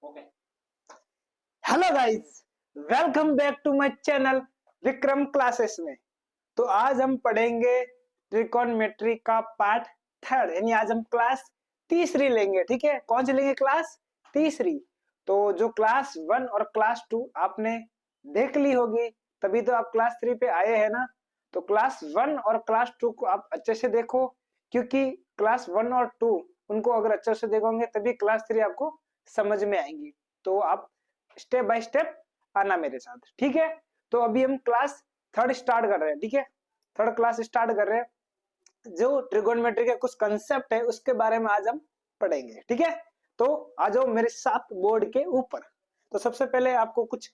Okay. Hello guys, welcome back to my channel Vikram classes में। तो आज हम पढ़ेंगे ट्रिकोनमेट्री का पार्ट थर्ड, यानी आज हम क्लास तीसरी लेंगे। ठीक है, कौन सी लेंगे? क्लास तीसरी। तो जो क्लास 1 और क्लास 2 आपने देख ली होगी, तभी तो आप क्लास 3 पे आए हैं ना। तो क्लास 1 और क्लास 2 को आप अच्छे से देखो, क्योंकि क्लास 1 और 2 उनको अगर अच्छे से देखोगे तभी क्लास 3 आपको समझ में आएंगी। तो आप स्टेप बाय स्टेप आना मेरे साथ, ठीक है। तो अभी हम क्लास थर्ड स्टार्ट कर रहे हैं, ठीक है। थर्ड क्लास स्टार्ट कर रहे हैं। जो ट्रिगोनोमेट्री के कुछ कंसेप्ट है उसके बारे में आज हम पढ़ेंगे, ठीक है। तो आ जाओ मेरे साथ बोर्ड के ऊपर। तो सबसे पहले आपको कुछ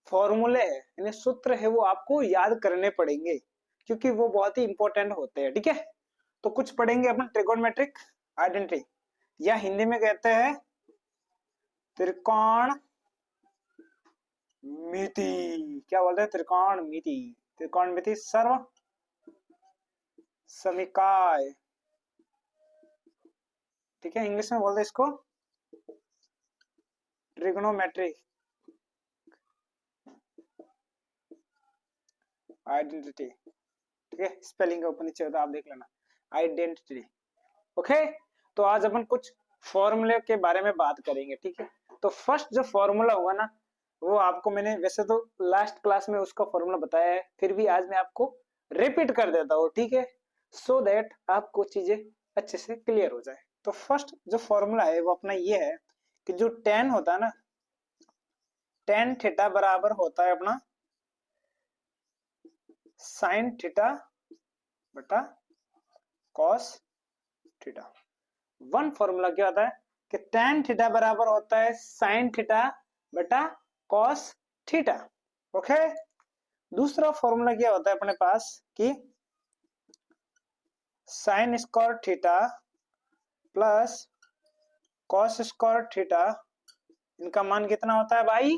फॉर्मूले है, यानी सूत्र है, वो आपको याद करने पड़ेंगे, क्योंकि वो बहुत ही इंपॉर्टेंट होते हैं, ठीक है। तो कुछ पढ़ेंगे अपन ट्रिगोनोमेट्रिक आइडेंटिटी, या हिंदी में कहते हैं त्रिकोण मिति। क्या बोलते हैं? त्रिकोण मिति। त्रिकोण मिति सर्व समीकाय, ठीक है। इंग्लिश में बोलते हैं इसको ट्रिग्नोमेट्री आइडेंटिटी, ठीक है। स्पेलिंग का ऊपर नीचे होता है, आप देख लेना। Identity, okay. तो आज अपन कुछ फॉर्मूले के बारे में बात करेंगे, ठीक है। तो फर्स्ट जो फॉर्मूला होगा ना, वो आपको मैंने वैसे तो लास्ट क्लास में उसका फॉर्मूला बताया है, फिर भी आज मैं आपको रिपीट कर देता हूँ, ठीक है, सो दैट आपको चीजें अच्छे से क्लियर हो जाए। तो फर्स्ट जो फॉर्मूला है वो अपना ये है कि जो टेन होता है ना, टेन थीटा बराबर होता है अपना साइन थीटा बटा कॉस थीटा। वन फॉर्मूला क्या होता है कि tan थीटा बराबर होता है साइन थीटा बटा कॉस थीटा, ओके। दूसरा फॉर्मूला क्या होता है अपने पास कि sign square theta plus cos square theta, इनका मान कितना होता है भाई?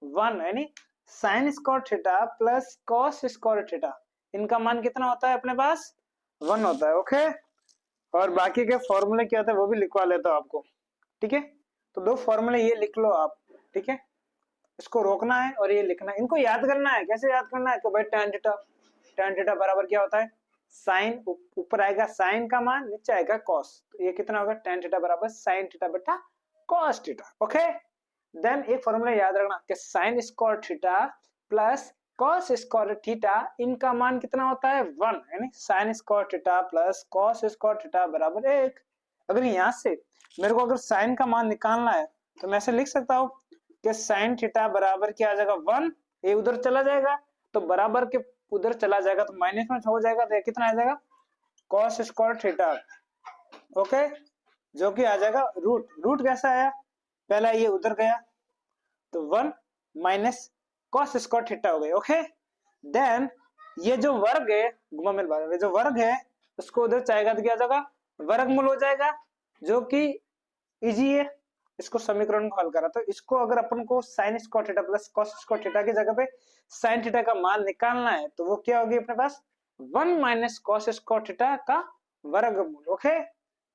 1, यानी sign square theta plus cos square theta, इनका मान कितना होता है अपने पास? 1 होता है, ओके। और बाकी के फॉर्मूले क्या होते हैं वो भी लिखवा लेता हूं आपको, ठीक है। तो दो फॉर्मूले ये लिख लो आप, ठीक है। इसको रोकना है और ये लिखना है, इनको याद करना है। कैसे याद करना है? तो भाई tan थीटा बराबर क्या होता है? साइन, ऊपर आएगा साइन का मान, नीचे आएगा कॉस, तो ये कितना होगा? tan थीटा बराबर साइन थीटा बटा कॉस थीटा, ओके। देन एक फॉर्मूला याद रखना कि sign square theta plus cos square theta, इनका मान कितना होता है? 1, यानी sign square theta plus cos square theta बराबर 1। अगर यहाँ से मेरे को अगर साइन का मान निकालना है तो मैं ऐसे लिख सकता हूँ कि साइन थीटा बराबर क्या आ जाएगा? 1, ये उधर चला जाएगा तो बराबर के उधर चला जाएगा तो माइनस में हो जाएगा, तो कितना आ जाएगा? कॉस स्क्वायर थीटा, ओके, जो कि आ जाएगा रूट। रूट कैसा आया? पहला ये उधर गया तो 1 माइनस कॉस स्क्वायर थीटा हो गई, ओके। देन ये जो वर्ग है, घुमा मेरे बारे में, जो वर्ग है उसको उधर चाहेगा तो क्या जाएगा? वर्गमूल हो जाएगा, जो कि इजी है। इसको समीकरण को हल करा तो इसको अगर अपन को sign square theta plus cos square theta की जगह पे साइन थीटा का मान निकालना है तो वो क्या होगी अपने पास? 1 माइनस कॉस स्क्वायर थीटा का वर्गमूल, ओके।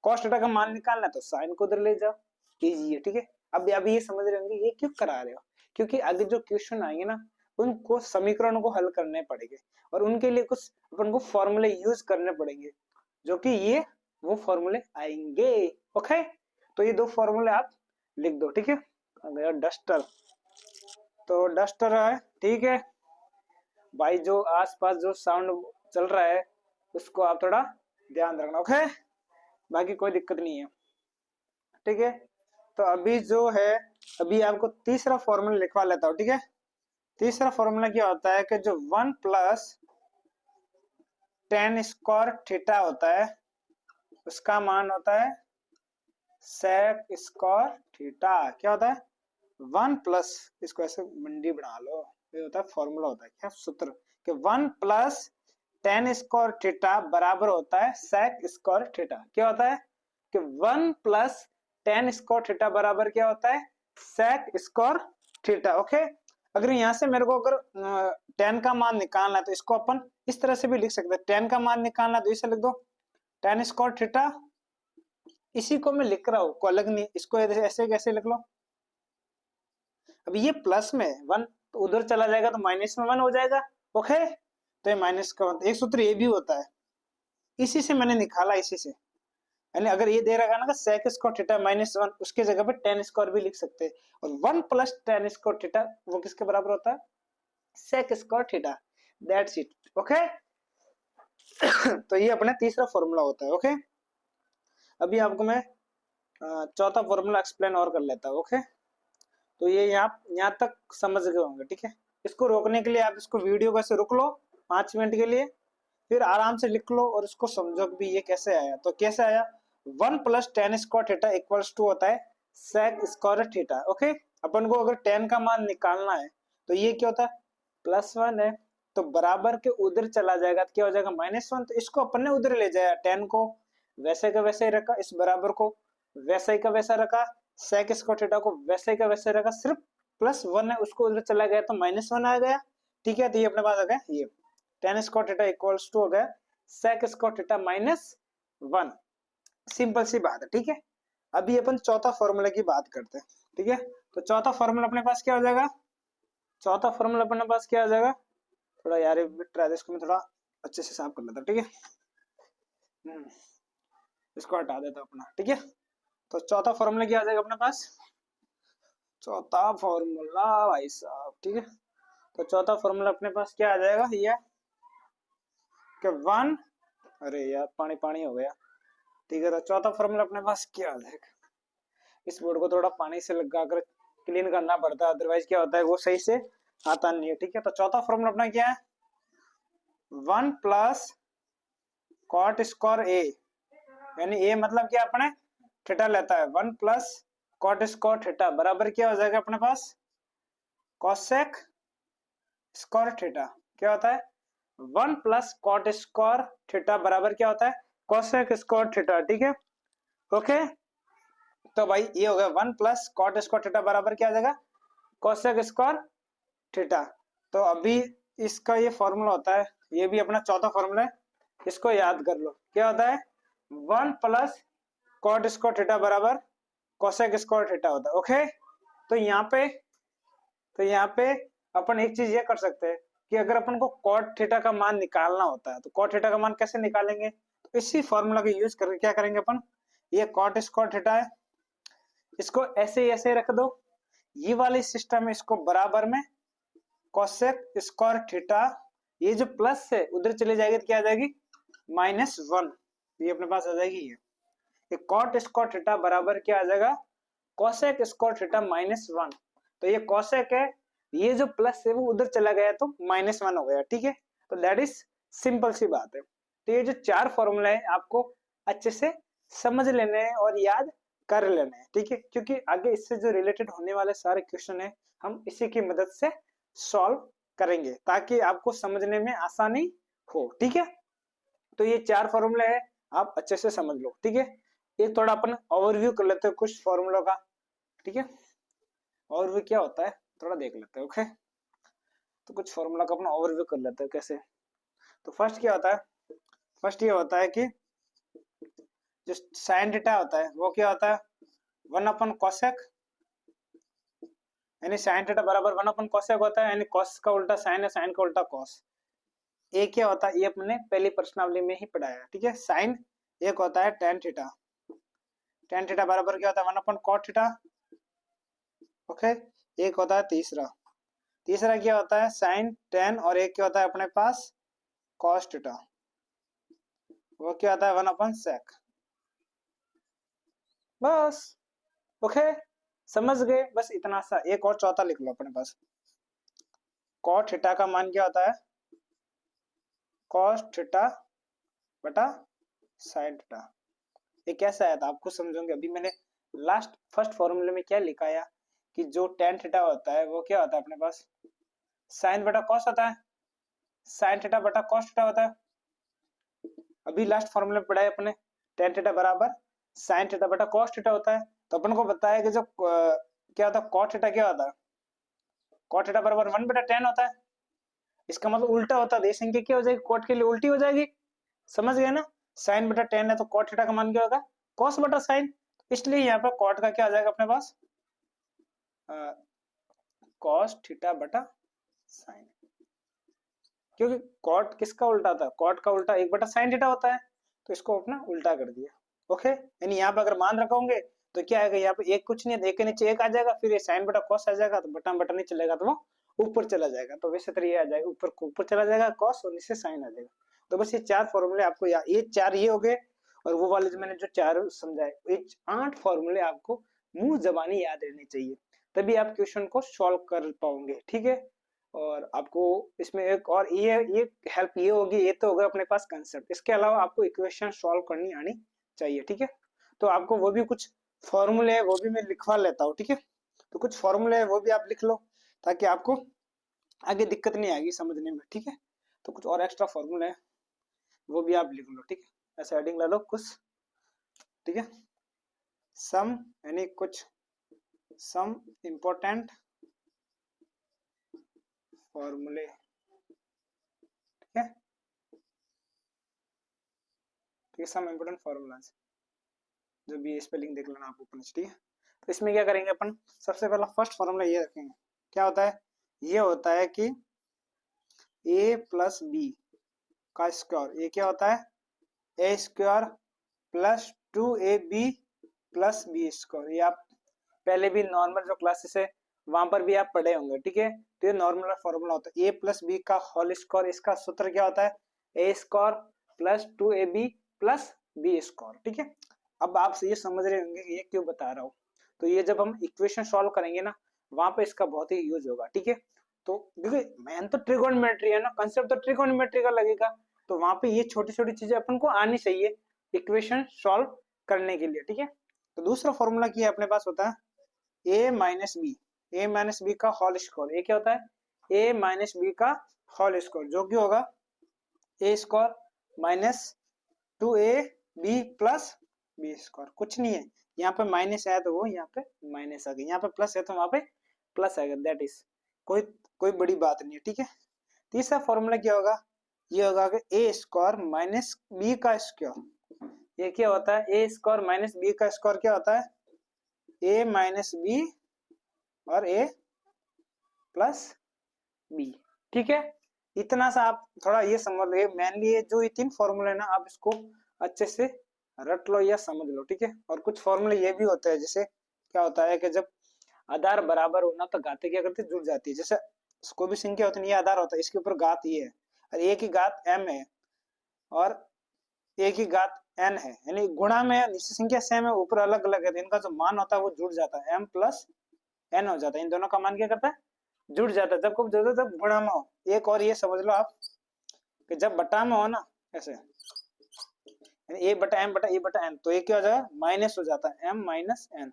कॉस थीटा का मान निकालना है तो साइन को उधर ले जाओ, इजी है, ठीक है। अभी ये समझ रहे होंगे ये क्यों करा रहे हो, क्योंकि आगे जो क्वेश्चन आएंगे ना उनको समीकरणों को हल करने पड़ेंगे और उनके लिए कुछ अपन को फॉर्मूले यूज करने पड़ेंगे, जो कि ये वो फॉर्मूले आएंगे, ओके। तो ये दो फॉर्मूले आप लिख दो, ठीक है। डस्टर, तो डस्टर है, ठीक है भाई। जो आसपास जो साउंड चल रहा है उसको आप थोड़ा ध्यान रखना, ओके। बाकी कोई दिक्कत नहीं है, ठीक है। तो अभी जो है, अभी आपको तीसरा फॉर्मूला लिखवा लेता हूँ, ठीक है। तीसरा फॉर्मूला क्या होता है कि जो 1 प्लस टेन स्क्वायर थीटा होता है उसका मान होता है सेक स्क्वायर थीटा। क्या होता है? 1 प्लस, इसको ऐसे मंडी बना लो, ये होता है फॉर्मूला, होता है क्या सूत्र कि 1 प्लस टेन स्क्वायर थीटा बराबर होता है सेक स्क्वायर थीटा। क्या होता है कि 1 प्लस टेन स्क्वायर थीटा बराबर क्या होता है? Sec square theta, okay. अगर यहाँ से मेरे को अगर टेन का मान निकालना है तो इसको अपन इस तरह से भी लिख सकते हैं। टेन का मान निकालना है तो इसे लिख दो टेन स्क्वायर थीटा, इसी को मैं लिख रहा हूँ, को अलग नहीं, इसको ऐसे कैसे लिख लो अब ये प्लस में 1 तो उधर चला जाएगा तो माइनस में 1 हो जाएगा। ओके, तो ये माइनस का एक सूत्र ये भी होता है, इसी से मैंने निकाला, इसी से। यानी अगर ये दे रखा ना sec स्क्वायर थीटा -1, उसके जगह पे tan स्क्वायर भी लिख सकते हैं, और 1 प्लस tan स्क्वायर थीटा वो किसके बराबर होता है, sec square theta. That's it. Okay, तो ये अपना तीसरा फॉर्मूला होता है। ओके, अभी आपको मैं चौथा फॉर्मूला एक्सप्लेन और कर लेता हूँ। ओके, तो ये यहाँ तक समझ गए होंगे, ठीक है। इसको रोकने के लिए आप इसको वीडियो को ऐसे रुक लो 5 मिनट के लिए, फिर आराम से लिख लो और इसको समझो कि ये कैसे आया। तो कैसे आया, 1 plus tan square theta equals to होता है sec स्क्वायर थीटा। ओके, अपन को अगर tan का मान निकालना है तो ये क्या होता है, +1 है, तो बराबर के उधर चला जाएगा तो क्या हो जाएगा -1। तो इसको अपन ने उधर ले जाया, tan को वैसे का वैसे ही रखा, इस बराबर को वैसे ही का वैसा रखा, sec स्क्वायर थीटा को वैसे ही का वैसे रखा, सिर्फ +1 है उसको उधर चला गया तो -1 आ गया। ठीक है, तो ये अपने पास आ गया ये tan square theta equals to हो गया sec स्क्वायर थीटा -1। सिंपल सी बात है, ठीक है। अभी अपन चौथा फॉर्मूला की बात करते हैं, ठीक है। तो चौथा फॉर्मूला अपने पास क्या हो जाएगा, चौथा फॉर्मूला अपने पास क्या आ जाएगा, थोड़ा यार इसको मैं थोड़ा अच्छे से साफ कर लेता, ठीक है। इसको हटा देता अपना, ठीक है। तो चौथा फॉर्मूला क्या आ जाएगा अपने पास, चौथा फॉर्मूला भाई साहब, ठीक है। तो चौथा फॉर्मूला अपने पास क्या आ जाएगा, ये कि 1, अरे यार पानी पानी हो गया, ठीक है। तो चौथा फॉर्मूला अपने पास क्या आ जाएगा, इस बोर्ड को थोड़ा पानी से लगाकर क्लीन करना पड़ता है, अदरवाइज क्या होता है वो सही से आता नहीं है, ठीक है। तो चौथा फॉर्मूला अपना क्या है, 1 प्लस कॉट स्क्वायर ए, यानी ए मतलब क्या अपने थीटा लेता है, 1 प्लस कॉट स्क्वायर थीटा बराबर क्या हो जाएगा अपने पास कोसेक स्क्वायर थीटा। क्या होता है, 1 प्लस कॉट स्क्वायर थीटा बराबर क्या होता है कोसेक स्क्वायर थीटा, ठीक है। ओके, तो भाई ये हो गया 1 प्लस कॉट स्क्वायर थीटा बराबर क्या आ जाएगा कोसेक स्क्वायर थीटा। तो अभी इसका ये फॉर्मूला होता है, ये भी अपना चौथा फॉर्मूला है, इसको याद कर लो। क्या होता है, 1 प्लस कॉट स्क्वायर थीटा बराबर कोसेक स्क्वायर थीटा होता है। ओके, तो यहाँ पे अपन एक चीज ये कर सकते हैं कि अगर अपन को कॉट थीटा का मान निकालना होता है तो कॉट थीटा का मान कैसे निकालेंगे, तो इसी फॉर्मूला का यूज करके क्या करेंगे अपन, ये कॉट स्क्वायर थीटा है, इसको ऐसे ही ऐसे रख दो, ये वाली सिस्टम इसको बराबर में कोसेक स्क्वायर थीटा, ये जो प्लस है उधर चले जाएगी तो क्या आ जाएगी -1, ये अपने पास आ जाएगी ये कॉट स्क्वायर थीटा बराबर क्या आ जाएगा कोसेक स्क्वायर थीटा -1। तो ये कोसेक है, ये जो प्लस है वो उधर चला गया तो -1 हो गया, ठीक है। तो दैट इज सिंपल सी बात है। तो ये जो 4 फॉर्मूला है आपको अच्छे से समझ लेने हैं और याद कर लेने हैं, ठीक है, क्योंकि आगे इससे जो रिलेटेड होने वाले सारे क्वेश्चन है हम इसी की मदद से सॉल्व करेंगे ताकि आपको समझने में आसानी हो, ठीक है। तो ये 4 फॉर्मूला है, आप अच्छे से समझ लो, ठीक है। एक थोड़ा अपन ओवरव्यू कर लेते हैं कुछ फॉर्मूलों का, ठीक है। ओवरव्यू क्या होता है थोड़ा देख लेते हैं। ओके, तो कुछ फॉर्मूला का अपना ओवरव्यू कर लेते हैं कैसे। तो फर्स्ट क्या होता है, फर्स्ट ये होता है कि जो साइन थीटा होता है वो क्या होता है 1 अपन कोसेक, यानी साइन थीटा बराबर 1 अपन कोसेक होता है, यानी कॉस का उल्टा साइन है, साइन का उल्टा कॉस। ए क्या होता है ये अपने पहली प्रश्नावली में ही पढ़ाया, ठीक है। साइन एक होता है tan थीटा, tan थीटा बराबर क्या होता है 1 अपन cot थीटा। ओके, एक होता है तीसरा, तीसरा क्या होता है साइन tan, और एक क्या होता है अपने पास cos थीटा, वो क्या होता है 1 अपन sec। बस, ओके, समझ गए, बस इतना सा। एक और चौथा लिख लो अपने पास, cot थीटा का मान क्या होता है cos थीटा बटा sin थीटा। ये कैसे आया था आपको समझोगे। अभी मैंने लास्ट फर्स्ट फॉर्मूले में क्या लिखाया कि जो tan थीटा होता है वो क्या होता है अपने पास साइन बटा कॉस होता है, साइन थीटा बटा कॉस थीटा होता है। अभी लास्ट फॉर्मूले में पढ़ाया अपने tan थीटा बराबर साइन थीटा बटा कॉस थीटा होता है। तो अपन को बताया कि जो क्या होता है cot थीटा क्या होता है cot थीटा बराबर 1 बटा tan होता है। इसका मतलब उल्टा होता है, संख्या क्या हो जाएगी cot के लिए उल्टी हो जाएगी, समझ गए ना। साइन बटा tan है तो cot थीटा का मान क्या होगा cos बटा साइन, इसलिए यहाँ पर cot का क्या आ जाएगा अपने पास कॉस थीटा बटा साइन, क्योंकि कॉट किसका उल्टा था, कॉट का उल्टा 1/sin थीटा होता है, तो इसको अपना उल्टा कर दिया। ओके, यानी यहाँ पे अगर मान रखोगे तो क्या आएगा, यहाँ पे एक कुछ नहीं है, एक के नीचे एक आ जाएगा, फिर ये साइन बटा कॉस आ जाएगा, तो बटा बटा नहीं चलेगा तो वो ऊपर चला जाएगा, तो वैसे तरह ये आ जाएगा, ऊपर को ऊपर चला जाएगा कॉस और नीचे साइन आ जाएगा। तो बस ये 4 फॉर्मूले आपको ये 4 ये हो गए, और वो वाले जो मैंने जो 4 समझाए, ये 8 फॉर्मूले आपको मुंह जबानी याद रहने चाहिए, तभी आप क्वेश्चन को सॉल्व कर पाओगे। ठीक है, और आपको इसमें एक और ये हेल्प ये होगी, ये तो होगा अपने पास कंसेप्ट, इसके अलावा आपको इक्वेशन सॉल्व करनी आनी चाहिए। ठीक है, तो आपको वो भी कुछ फॉर्मूले है वो भी मैं लिखवा लेता हूँ। ठीक है, तो कुछ फॉर्मूले है वो भी आप लिख लो, ताकि आपको आगे दिक्कत नहीं आएगी समझने में। ठीक है, तो कुछ और एक्स्ट्रा फॉर्मूले है वो भी आप लिख लो। ठीक है, ऐसे हेडिंग ला लो कुछ। ठीक है, सम यानी कुछ सम इम्पोर्टेंट फॉर्मूले। ठीक है, सम इम्पोर्टेंट फॉर्मूलाज, जो भी स्पेलिंग देख लेना आप ऊपर। ठीक है, तो इसमें क्या करेंगे अपन, सबसे पहला फर्स्ट फॉर्मूला ये रखेंगे, क्या होता है, ये होता है कि a प्लस बी का स्क्वायर, ये क्या होता है, ए square plus 2ab plus B square. ये आप पहले भी नॉर्मल जो क्लासेस है वहां पर भी आप पढ़े होंगे। ठीक है, तो ये नॉर्मल फॉर्मूला होता है, a प्लस बी का होल स्क्वायर, इसका सूत्र क्या होता है, ए square plus 2ab plus B square. ठीक है, अब आप ये समझ रहे होंगे कि ये क्यों बता रहा हूँ, तो ये जब हम इक्वेशन सॉल्व करेंगे ना, वहां पे इसका बहुत ही यूज होगा। ठीक है, तो देखिए मेन तो ट्रिगोनोमेट्री है ना, कंसेप्ट तो ट्रिगोनोमेट्री का लगेगा, तो वहां पे ये छोटी छोटी चीजें अपन को आनी चाहिए इक्वेशन सॉल्व करने के लिए। ठीक है, तो दूसरा फॉर्मूला क्या अपने पास होता है, ए माइनस बी का होल स्क्वायर। ये क्या होता है, ए माइनस बी का होल स्क्वायर, जो कि होगा ए square minus 2ab plus B square. कुछ नहीं है, यहाँ पे माइनस आया तो वो यहाँ पे माइनस आ गई, यहाँ पे प्लस है तो वहां पे प्लस आएगा, दैट इज कोई कोई बड़ी बात नहीं है। ठीक है, तीसरा फॉर्मूला क्या होगा, ये होगा कि ए स्क्वायर माइनस बी का स्क्वायर। ये क्या होता है, ए स्क्वायर माइनस बी का स्क्वायर क्या होता है, ए माइनस बी और ए प्लस बी। ठीक है, इतना सा आप थोड़ा ये समझ लो, मेनली ये जो ये 3 फॉर्मूले ना, आप इसको अच्छे से रट लो या समझ लो। ठीक है, और कुछ फॉर्मूले ये भी होते हैं, जैसे क्या होता है कि जब आधार बराबर होना तो घातें क्या करती जुड़ जाती है, जैसे कोई भी संख्या होती है, ये आधार होता है, इसके ऊपर घात ये है, और ए की घात m है और ए की घात n है, यानी गुणा में नीचे संख्या सेम है ऊपर अलग अलग है, तो इनका जो मान होता है वो जुड़ जाता है, m प्लस n हो जाता है, इन दोनों का मान क्या करता है जुड़ जाता है। जब कब जुड़ता है, जब गुणा में हो। एक और ये समझ लो आप कि जब बटा में हो ना, ऐसे ए बटा एम बटा ए बटा एन, तो ये क्या हो जाएगा माइनस हो जाता है, m माइनस एन,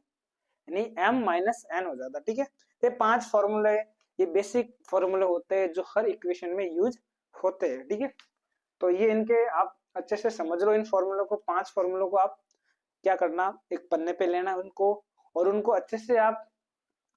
यानी m माइनस एन हो जाता है। ठीक है, ये 5 फॉर्मूले, ये बेसिक फॉर्मूले होते हैं जो हर इक्वेशन में यूज होते हैं। ठीक है, तो ये इनके आप अच्छे से समझ लो, इन फॉर्मूलों को 5 फॉर्मूलों को आप क्या करना, एक पन्ने पे लेना उनको, और उनको अच्छे से आप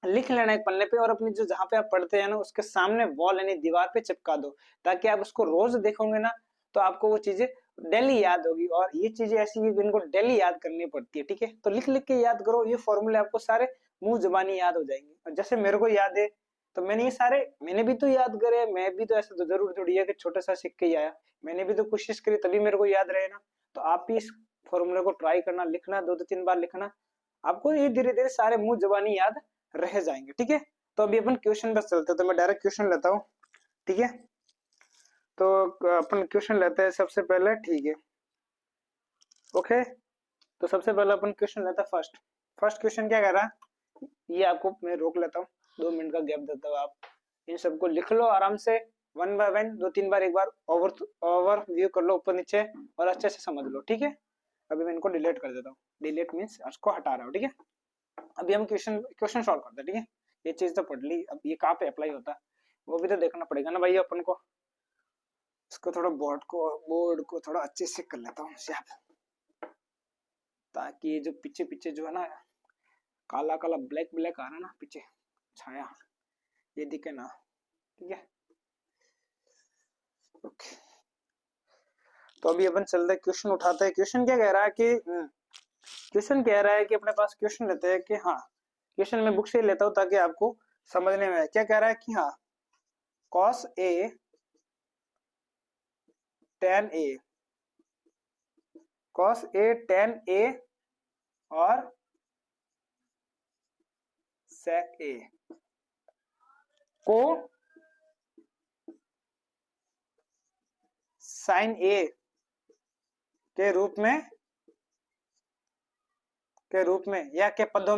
लिख लेना एक पन्ने पे, और अपनी जो जहाँ पे आप पढ़ते हैं ना उसके सामने वॉल यानी दीवार पे चिपका दो, ताकि आप उसको रोज देखोगे ना तो आपको वो चीजें डेली याद होगी। और ये चीजें ऐसी है इनको डेली याद करनी पड़ती है। ठीक है, तो लिख लिख के याद करो, ये फॉर्मूले आपको सारे मुंह जुबानी याद हो जाएंगे। और जैसे मेरे को याद है, तो मैंने ये सारे मैंने भी तो याद करे, मैं भी तो ऐसा तो जरूर थोड़ी है कि छोटा सा सीख के ही आया, मैंने भी तो कोशिश करी तभी मेरे को याद रहे ना। तो आप भी इस फॉर्मूले को ट्राई करना, लिखना 2-3 बार लिखना, आपको ये धीरे धीरे सारे मुंह जुबानी याद रह जाएंगे। ठीक है, तो अभी अपन क्वेश्चन बस चलते हैं, तो मैं डायरेक्ट क्वेश्चन लेता हूँ। ठीक है, तो अपन क्वेश्चन लेते हैं सबसे पहले। ठीक है, ओके, तो सबसे पहले अपन क्वेश्चन लेते हैं फर्स्ट क्वेश्चन क्या कह रहा है, ये आपको मैं रोक लेता हूँ, 2 मिनट का गैप देता हूँ, आप इन सबको लिख लो आराम से, 1 बाय 1 2-3 बार एक बार ओवर व्यू कर लो ऊपर नीचे, और अच्छे से समझ लो। ठीक है, अभी मैं इनको डिलीट कर देता हूँ, डिलीट मीन्स उसको हटा रहा हूँ। ठीक है, अभी हम क्वेश्चन सॉल्व करते हैं। ठीक है, ये चीज तो पढ़ ली, अब ये कहाँ पे अप्लाई होता है वो भी तो देखना पड़ेगा ना भाई अपन को। इसको थोड़ा बोर्ड को थोड़ा अच्छे से कर लेता हूँ ताकि जो पीछे पीछे जो है ना काला काला ब्लैक ब्लैक आ रहा है ना पीछे छाया, ये दिखे ना। ठीक है, ओके, तो अभी अपन चलते क्वेश्चन उठाते हैं। क्वेश्चन क्या कह रहा है कि क्वेश्चन कह रहा है कि अपने पास क्वेश्चन लेते हैं कि हाँ, क्वेश्चन मैं बुक से लेता हूँ ताकि आपको समझने में क्या कह रहा है कि हाँ cos a tan a, cos a tan a और sec a को sin a के रूप में या के पदों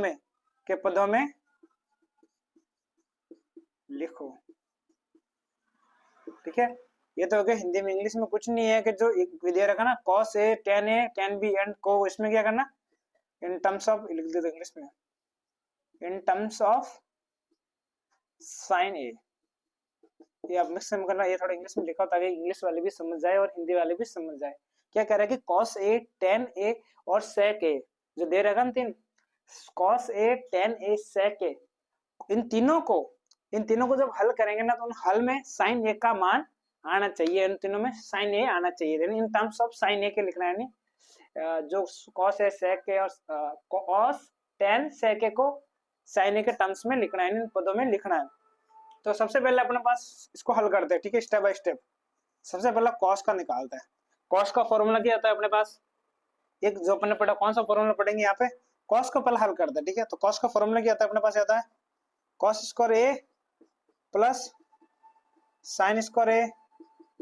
में लिखो। ठीक है, ये तो हो गया हिंदी में। इंग्लिश में कुछ नहीं है कि जो एक विधेय रखा ना cos a tan b and को इसमें क्या करना इन टर्म्स ऑफ लिख दे इंग्लिश में in terms of sin a। ये आप मिक्स में करना, ये थोड़ा इंग्लिश में लिखा हो ताकि इंग्लिश वाले भी समझ जाए और हिंदी वाले भी समझ जाए। क्या कह रहा है कि cos a tan a और sec a जो दे रखा ना तीन cos a tan a sec a, इन तीनों को जब हल करेंगे ना तो उन हल में sin a का मान आना चाहिए, इन तीनों में sin a आना चाहिए। In terms of sin a के लिखना है, नहीं जो cos a sec a और cos tan sec a को sin a के टर्म्स में लिखना है, इन पदों में लिखना है। तो सबसे पहले अपने पास इसको हल करते हैं। ठीक है, स्टेप बाय स्टेप। सबसे पहला cos का निकालते हैं। cos का फॉर्मूला क्या होता है अपने पास, एक जो अपने पढ़ा कौन सा फॉर्मूला पढ़ेंगे यहाँ पे, cos को पहले हल करते हैं। ठीक है, तो cos का फॉर्मूला क्या होता है अपने पास, आता है cos square a plus sine square a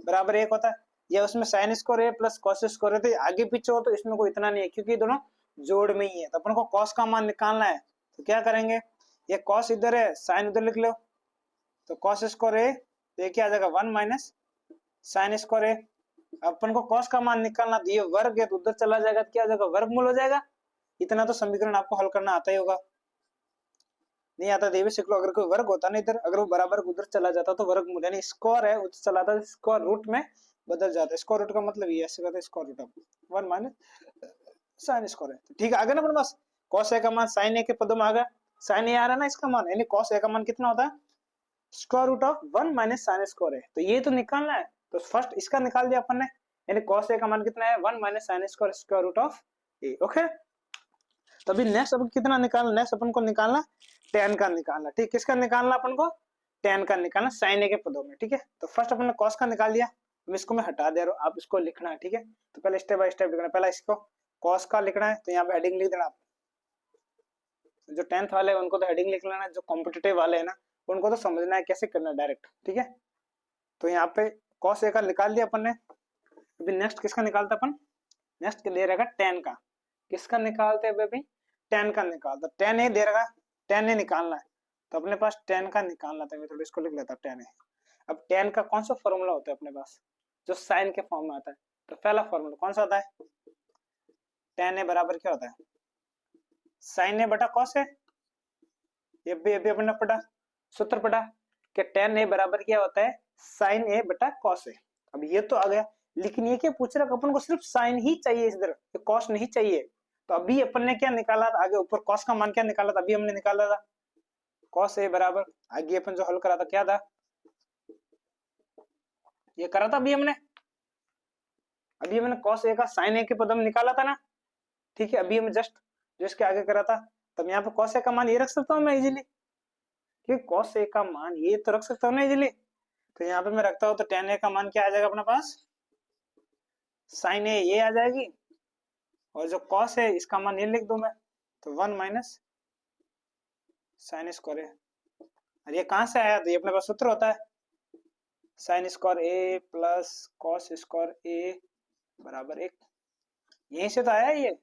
बराबर 1 होता है। या उसमें sine square a plus cos square a, तो आगे पीछे हो तो इसमें कोई इतना नहीं है क्योंकि दोनों जोड़ में ही है। तो अपन को cos का मान निकालना है, तो क्या करेंगे, ये cos इधर है साइन उधर लिख लो, तो cos स्क्वायर a तो ये क्या आ जाएगा 1 माइनस साइन स्क्वायर a। अपन को cos का मान निकालना, तो ये वर्ग है तो उधर चला जाएगा तो क्या आ जाएगा वर्गमूल हो जाएगा। इतना तो समीकरण आपको हल करना आता ही होगा, नहीं आता तो ये भी सीख लो। अगर कोई वर्ग होता ना इधर, अगर वो बराबर उधर चला जाता तो वर्गमूल यानी स्क्वायर है उधर चला जाता स्क्वायर रूट में बदल जाता है। स्क्वायर रूट का मतलब ये ऐसे करते square root of 1 minus sine square है। ठीक है, आगे ना अपने पास cos a का मान sin a के पदों में आ गया। sin a आ रहा है ना इसका मान, यानी cos a का मान कितना होता है square root of 1 minus sine square है। तो ये तो निकालना है, तो फर्स्ट इसका निकाल दिया अपन ने, यानी cos a का मान कितना है 1 minus sine square square root of a। Okay, तो अभी नेक्स्ट अपन कितना निकालना, नेक्स्ट अपन को निकालना tan का निकालना। ठीक, किसका निकालना अपन को, tan का निकालना sin a के पदों में। ठीक है, तो फर्स्ट अपन ने cos का निकाल दिया, इसको मैं हटा दे रहा हूँ, आप इसको लिखना है। ठीक है, तो पहले स्टेप बाय स्टेप लिखना, पहला इसको cos का लिखना है तो यहाँ पे हेडिंग लिख देना आप। जो 10th वाले हैं उनको तो हेडिंग लिख लेना, जो कॉम्पिटिटिव वाले है ना उनको तो समझना है कैसे करना डायरेक्ट। ठीक है, तो यहाँ पे cos a का निकाल दिया अपन ने। अभी नेक्स्ट किसका निकालता अपन, नेक्स्ट दे रहेगा tan का। किसका निकालते हैं अभी, tan का निकालता। tan a दे रहेगा, tan a निकालना है तो अपने पास tan का निकालना था। मैं थोड़ा इसको लिख लेता tan a। अब tan का कौन सा फॉर्मूला होता है अपने पास, जो साइन के फॉर्म में आता है। तो पहला फॉर्मूला कौन सा होता है, tan a बराबर क्या होता है sin a बटा cos a। ये भी अपने पढ़ा सूत्र पढ़ा कि tan a बराबर क्या होता है sin a बटा cos a। अब ये तो आ गया, लेकिन ये क्या पूछ रहा है, अपन को सिर्फ साइन ही चाहिए इधर, cos नहीं चाहिए। तो अभी अपन ने क्या निकाला था आगे, ऊपर cos का मान क्या निकाला था, अभी हमने निकाला था cos a बराबर, आगे अपन जो हल करा था क्या था, ये करा था अभी हमने cos a का sin a के पद में निकाला था ना। ठीक है, अभी हम जस्ट जो इसके आगे करा था, तब यहाँ पे cos a का मान ये रख सकता हूँ मैं इजीली, क्योंकि cos a का मान ये तो रख सकता हूँ ना इजीली। तो यहाँ पे मैं रखता हूँ तो tan a का मान क्या आ जाएगा अपने पास, sin a ये आ जाएगी, और जो cos है इसका मान ये लिख दूं मैं, तो 1 माइनस साइन स्क्वायर है। और ये कहां से आया, तो ये अपने पास सूत्र होता है साइन स्क्वायर ए प्लस कॉस स्क्वायर ए बराबर 1, यहीं से तो आया ये।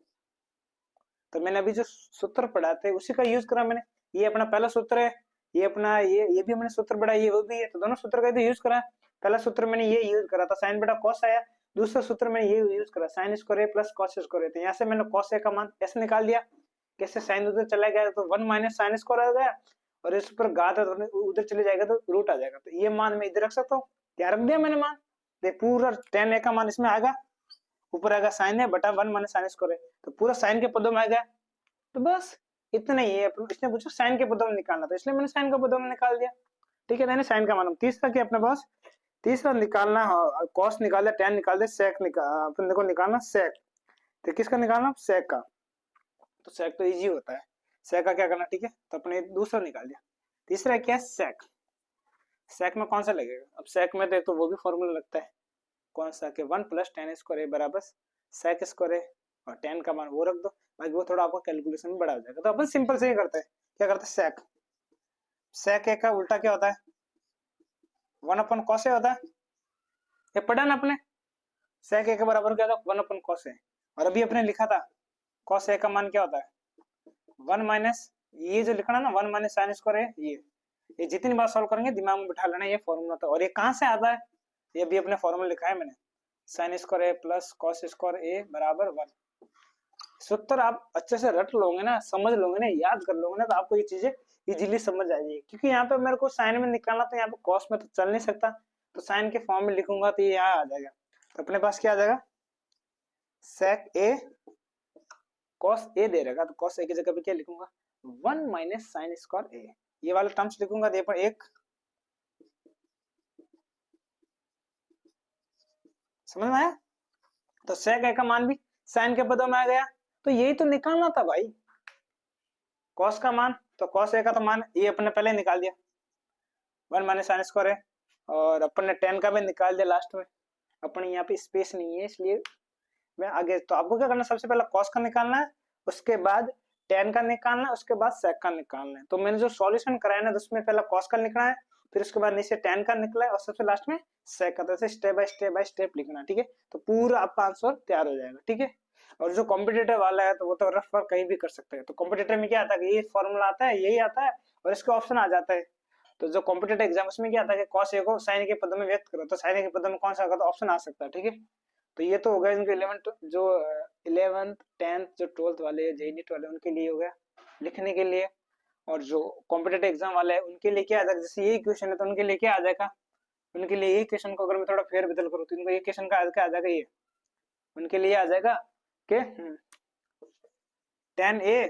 तो मैंने अभी जो सूत्र पढ़ा थे उसी का यूज करा मैंने। ये अपना पहला सूत्र है, ये अपना ये भी मैंने सूत्र पढ़ा, ये वो भी है, तो दोनों सूत्र का यूज करा। पहला सूत्र मैंने ये यूज करा था साइन बटा कॉस आया, दूसरा सूत्र मैंने ये यूज करा साइन स्क्वायर ए प्लस कॉस स्क्वायर ए। तो यहाँ से मैंने कॉस ए का मान ऐसे निकाल दिया, कैसे साइन उधर चला गया तो 1 माइनस साइन स्क्वायर आ गया, और इस ऊपर घात है तो उधर चले जाएगा तो रूट आ जाएगा। तो ये मान मैं इधर रख सकता हूँ, क्या रख दिया मैंने मान, देख पूरा tan a का मान इसमें आएगा, ऊपर आएगा साइन है बटा 1 माइनस साइन स्क्वायर है, तो पूरा साइन के पदों में आ गया। तो बस इतना ही है, इसने पूछा साइन के पदों में निकालना, तो इसलिए मैंने साइन के पदों में निकाल दिया। ठीक है, मैंने साइन का मान। तीसरा क्या अपने पास, तीसरा निकालना कॉस निकाल दिया, tan निकाल दिया, सेक निकाल अपन देखो निकालना सेक। तो किसका निकालना, सेक का। तो सेक तो इजी होता है, सेक का क्या करना, ठीक है, तो अपने दूसरा निकाल दिया। तीसरा क्या है सेक। सेक में कौन सा लगेगा, अब सेक में तो वो भी फॉर्मूला लगता है, कौन सा कि 1 प्लस टेन स्क्वायर ए बराबर सेक स्क्वायर ए, और टेन का मान वो रख दो, बाकी वो थोड़ा आपको कैलकुलेशन में बड़ा हो जाएगा। तो अपन सिंपल से ही करते हैं, क्या करते हैं सेक, सेक ए का उल्टा क्या होता है 1 अपन कॉस ए होता है, ये पढ़ा ना अपने, सेक ए के बराबर क्या था 1 अपन कॉस ए, और अभी अपने लिखा था कॉस ए का मान क्या होता है 1 माइनस, ये जो लिखना ना 1 माइनस साइन स्क्वायर है, ये जितनी बार सॉल्व करेंगे दिमाग में बिठा लेना, ये फॉर्मूला था। और ये कहाँ से आता है, ये भी अपने फॉर्मूला लिखा है मैंने, साइन स्क्वायर ए प्लस कॉस स्क्वायर ए बराबर 1। सूत्र आप अच्छे से रट लोगे ना, समझ लोगे ना, याद कर लोगे ना, तो आपको ये चीजें इजीली समझ आ जाएगी। क्योंकि यहाँ पे मेरे को साइन में निकालना, तो यहाँ पे कॉस में तो चल नहीं सकता, तो साइन के फॉर्म में लिखूंगा तो ये यहाँ आ जाएगा। तो अपने पास क्या आ जाएगा सेक ए कॉस ए दे रहेगा, तो कॉस ए की जगह पे क्या लिखूंगा 1 माइनस साइन स्क्वायर ए, ये वाले टर्म्स लिखूंगा, तो पर एक समझ में आया। तो सेक ए का मान भी साइन के पदों में आ गया, तो यही तो निकालना था भाई, कॉस का मान, तो कॉस ए का तो मान ये अपने पहले निकाल दिया 1 माइनस साइन स्क्वायर है, और अपन ने टेन का भी निकाल दिया लास्ट में, अपन यहाँ पे स्पेस नहीं है इसलिए मैं आगे। तो आपको क्या करना है, सबसे पहले कॉस का निकालना है, उसके बाद टेन का निकालना है, उसके बाद सेक का निकालना है। तो मैंने जो सॉल्यूशन कराया ना, उसमें पहले कॉस का निकला है, फिर उसके बाद नीचे टेन का निकला है, और सबसे लास्ट में सेक का। तो स्टेप बाय स्टेप लिखना, ठीक है, तो पूरा आपका आंसर तैयार हो जाएगा, ठीक है। और जो कॉम्पिटेटिव वाला है तो वो तो रफ वर्क कहीं भी कर सकते हैं। तो कॉम्पिटेटिव में क्या आता है, ये फॉर्मूला आता है, यही आता है, और इसका ऑप्शन आ जाता है। तो जो कॉम्पिटेटिव एग्जाम उसमें क्या आता है कि कॉस ए को साइन के पदों में व्यक्त करो, तो साइन के पदों में कौन सा होगा, तो ऑप्शन आ सकता है, ठीक है। तो ये तो हो गया इनके 11th जो 11th 10th जो 12th वाले जेईई नीट वाले उनके लिए हो गया लिखने के लिए। और जो कॉम्पिटेटिव एग्जाम वाले हैं उनके लिए क्या आ जाएगा, जैसे यही क्वेश्चन है तो उनके लिए क्या आ जाएगा, उनके लिए यही क्वेश्चन को अगर मैं थोड़ा फेर बदल करूँ तो इनको ये क्वेश्चन का आ जाएगा, ये उनके लिए आ जाएगा कि टेन ए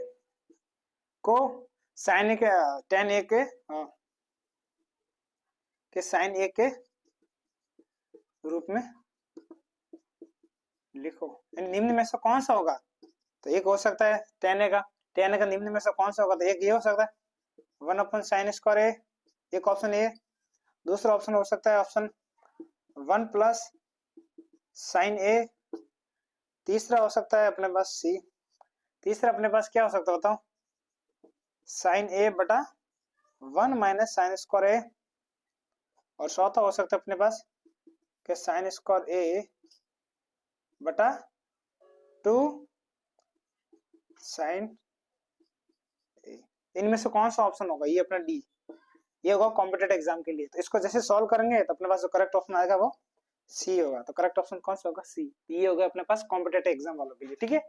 को साइन के टेन ए के साइन ए के रूप में लिखो, निम्न में से कौन सा होगा। तो एक हो सकता है टेन ए का निम्न में से कौन सा होगा, तो एक ये हो सकता है 1 अपन साइन स्क्वायर ए, एक ऑप्शन ए। दूसरा ऑप्शन हो सकता है ऑप्शन 1 प्लस साइन ए। तीसरा हो सकता है अपने पास सी, तीसरा अपने पास क्या हो सकता है बताओ साइन ए बटा 1 माइनस साइन स्क्वायर ए। और चौथा हो सकता है अपने पास कि साइन स्क्वायर ए बटा 2 साइन ए। इनमें से कौन सा ऑप्शन होगा, ये अपना डी, ये होगा कॉम्पिटेटिव एग्जाम के लिए। तो इसको जैसे सॉल्व करेंगे तो अपने पास जो करेक्ट ऑप्शन आएगा वो सी होगा। तो करेक्ट ऑप्शन कौन सा होगा, सी। ये होगा अपने पास कॉम्पिटेटिव एग्जाम वालों के लिए, ठीक है।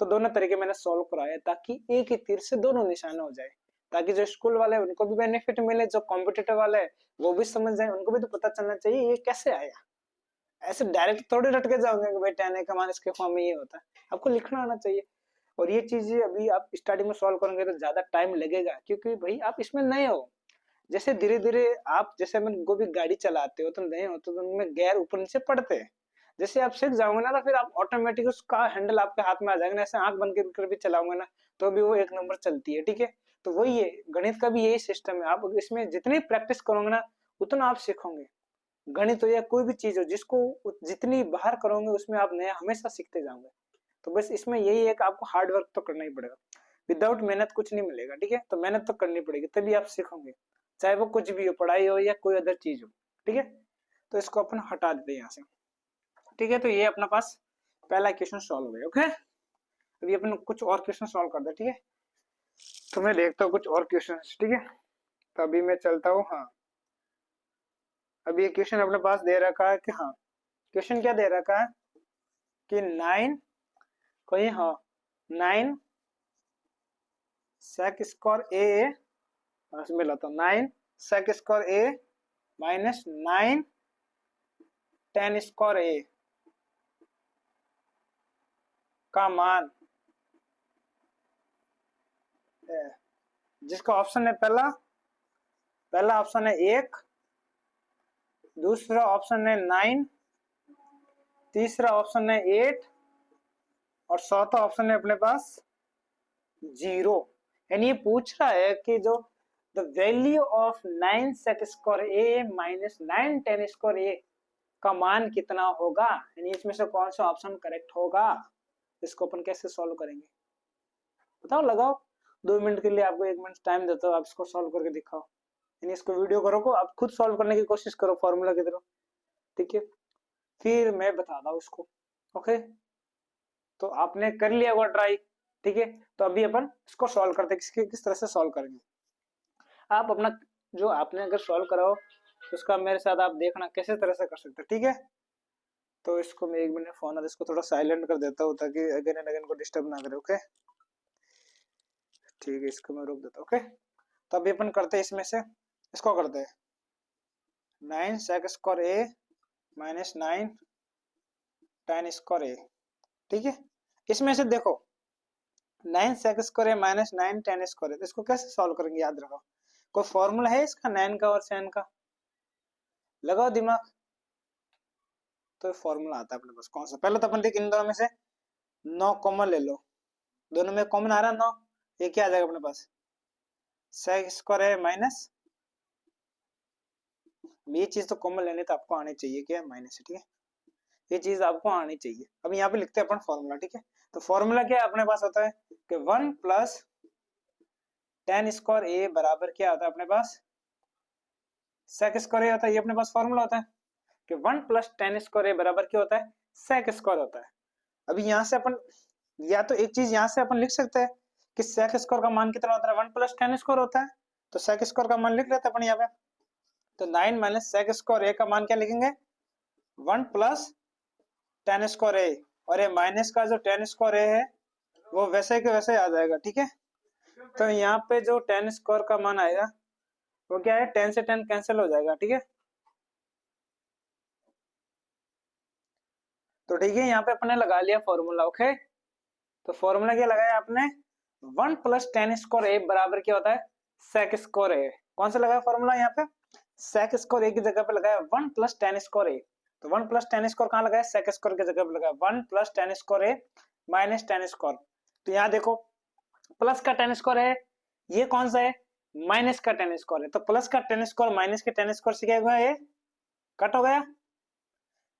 तो दोनों तरीके मैंने सॉल्व कराया ताकि एक ही तीर से दोनों निशाना हो जाए, ताकि जो स्कूल वाले उनको भी बेनिफिट मिले, जो कॉम्पिटेटिव वाले वो भी समझ जाए, उनको भी तो पता चलना चाहिए ये कैसे आया। ऐसे डायरेक्ट थोड़े रट के जाओगे कि भाई टेन ए का मान इसके फॉर्म में ये होता है, आपको लिखना आना चाहिए। और ये चीजें अभी आप स्टार्टिंग में सॉल्व करेंगे तो ज्यादा टाइम लगेगा, क्योंकि भाई आप इसमें नए हो। जैसे धीरे धीरे आप जैसे में को भी गाड़ी चलाते हो तो नए हो तो उनमें गियर ऊपर नीचे पड़ते हैं, जैसे आप सीख जाओगे ना तो फिर आप ऑटोमेटिक उसका हैंडल आपके हाथ में आ जाएगा, ऐसे आंख बंद कर भी चलाओगे ना तो भी वो एक नंबर चलती है, ठीक है। तो वही है, गणित का भी यही सिस्टम है, आप इसमें जितनी प्रैक्टिस करोगे ना उतना आप सीखोगे। गणित हो या कोई भी चीज हो, जिसको जितनी बाहर करोगे उसमें आप नया हमेशा सीखते जाओगे। तो बस इसमें यही है कि आपको हार्ड वर्क तो करना ही पड़ेगा, विदाउट मेहनत कुछ नहीं मिलेगा, ठीक है। तो मेहनत तो करनी पड़ेगी तभी आप सीखोगे, चाहे वो कुछ भी हो, पढ़ाई हो या कोई अदर चीज हो, ठीक है। तो इसको अपन हटा देते हैं यहाँ से, ठीक है। तो ये अपना पास पहला क्वेश्चन सॉल्व हो गया, ओके। अभी अपन कुछ और क्वेश्चन सॉल्व कर दे, ठीक है। तो मैं देखता हूँ कुछ और क्वेश्चन, ठीक है। तो अभी मैं चलता हूँ, हाँ अभी ये क्वेश्चन अपने पास दे रखा है कि हाँ क्वेश्चन क्या दे रखा है कि 9 कोई हाँ 9 सेक स्क्वायर ए में लाता हूँ 9 sec square a minus 9 tan square a का मान, जिसका ऑप्शन है पहला ऑप्शन है 1, दूसरा ऑप्शन है 9, तीसरा ऑप्शन है 8 और चौथा ऑप्शन है अपने पास 0। यानी ये पूछ रहा है कि जो the value of 9 sec square a minus 9 tan square a का मान कितना होगा, यानी इसमें से कौन सा ऑप्शन करेक्ट होगा। इसको अपन कैसे सॉल्व करेंगे बताओ, लगाओ 2 मिनट के लिए, आपको 1 मिनट टाइम देता हूँ, आप इसको सॉल्व करके दिखाओ, यानी इसको वीडियो करो को आप खुद सॉल्व करने की कोशिश करो फॉर्मूला की तरह, ठीक है, फिर मैं बताता हूँ इसको। ओके, तो आपने कर लिया होगा ट्राई, ठीक है, तो अभी अपन इसको सॉल्व करते हैं, किस तरह से सॉल्व करेंगे। आप अपना जो आपने अगर सॉल्व करा हो उसका मेरे साथ आप देखना कैसे तरह से कर सकते हैं, ठीक है। तो इसको मैं 1 मिनट फोन है इसको थोड़ा साइलेंट कर देता हूँ ताकि अगेन एंड अगेन को डिस्टर्ब ना करे। ओके ठीक है, इसको मैं रोक देता हूँ। ओके, तो अभी अपन करते हैं इसमें से, इसको करते हैं 9 sec square a minus 9 tan square ए, ठीक है। इसमें से देखो 9 sec square a minus 9 tan square ए, तो इसको कैसे सॉल्व करेंगे याद रखो, कोई फॉर्मूला है इसका 9 का और sin का, लगाओ दिमाग। तो फॉर्मूला आता है अपने पास कौन सा, पहले तो अपन देख इन दोनों में से 9 कॉमन ले लो, दोनों में कॉमन आ रहा है 9, ये क्या आ जाएगा अपने पास सेक स्क्वायर है माइनस, ये चीज तो कॉमन लेने तो आपको आनी चाहिए, क्या माइनस, ठीक है, ये चीज आपको आनी चाहिए। अब यहाँ पे लिखते हैं अपन फॉर्मूला, ठीक है। तो फॉर्मूला क्या है अपने पास होता है कि 1 प्लस tan स्क्वायर ए बराबर क्या होता है अपने पास सेक स्क्वायर ए होता है, ये अपने पास फॉर्मूला होता है कि 1 प्लस tan स्क्वायर ए बराबर क्या होता है सेक स्क्वायर होता है। अभी यहाँ से अपन या तो एक चीज यहाँ से अपन लिख सकते हैं कि सेक स्क्वायर का मान कितना होता है 1 प्लस tan स्क्वायर होता है, तो सेक स्क्वायर का मान लिख लेते हैं अपन यहाँ पे। तो 9 माइनस सेक स्क्वायर ए का मान क्या लिखेंगे 1 प्लस tan स्क्वायर ए, और ये माइनस का जो tan स्क्वायर ए है वो वैसे के वैसे आ जाएगा, ठीक है। तो यहाँ पे जो tan स्क्वायर का मान आएगा वो क्या है 10 से 10 कैंसिल हो जाएगा, ठीक है। तो ठीक है, यहाँ पे अपने लगा लिया फॉर्मूला। ओके, तो फॉर्मूला क्या लगाया आपने 1 प्लस tan स्क्वायर ए बराबर क्या होता है सेक स्क्वायर ए, कौन सा लगाया फॉर्मूला यहाँ पे सेक स्क्वायर ए की जगह पे लगाया 1 प्लस tan स्क्वायर ए, तो 1 प्लस tan स्क्वायर कहाँ लगाया सेक स्क्वायर की जगह पे लगाया 1 plus tan square a minus tan square. तो यहाँ देखो प्लस का tan स्क्वायर है, ये कौन सा है माइनस का tan स्क्वायर है, तो प्लस का tan स्क्वायर माइनस के tan स्क्वायर से क्या हुआ ये कट हो गया,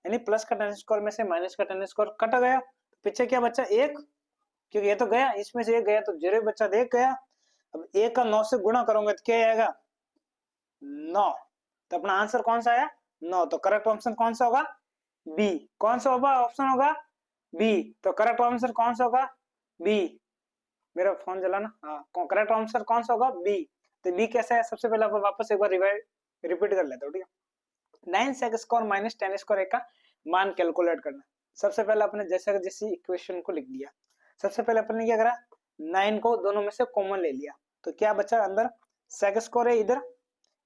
यानी प्लस का tan स्क्वायर में से माइनस का tan स्क्वायर कट हो गया, पीछे क्या बचा एक, क्योंकि ये तो गया इसमें से एक गया तो जीरो बचा, एक गया। अब एक का 9 से गुणा करोगे तो क्या आएगा 9, तो अपना आंसर कौन सा आया 9, तो करेक्ट ऑप्शन कौन सा होगा बी, कौन सा होगा ऑप्शन होगा बी, तो करेक्ट आंसर कौन सा होगा बी, मेरा फोन जलाना, हाँ करेक्ट आंसर कौन सा होगा बी। तो बी कैसा है सबसे पहले वापस एक बार रिपीट कर लेता हूँ, ठीक है। 9 sec square minus tan square का मान कैलकुलेट करना, सबसे पहले अपने जैसी इक्वेशन को लिख दिया, सबसे पहले अपन ने क्या करा 9 को दोनों में से कॉमन ले लिया, तो क्या बचा अंदर सेक स्क्वायर है, इधर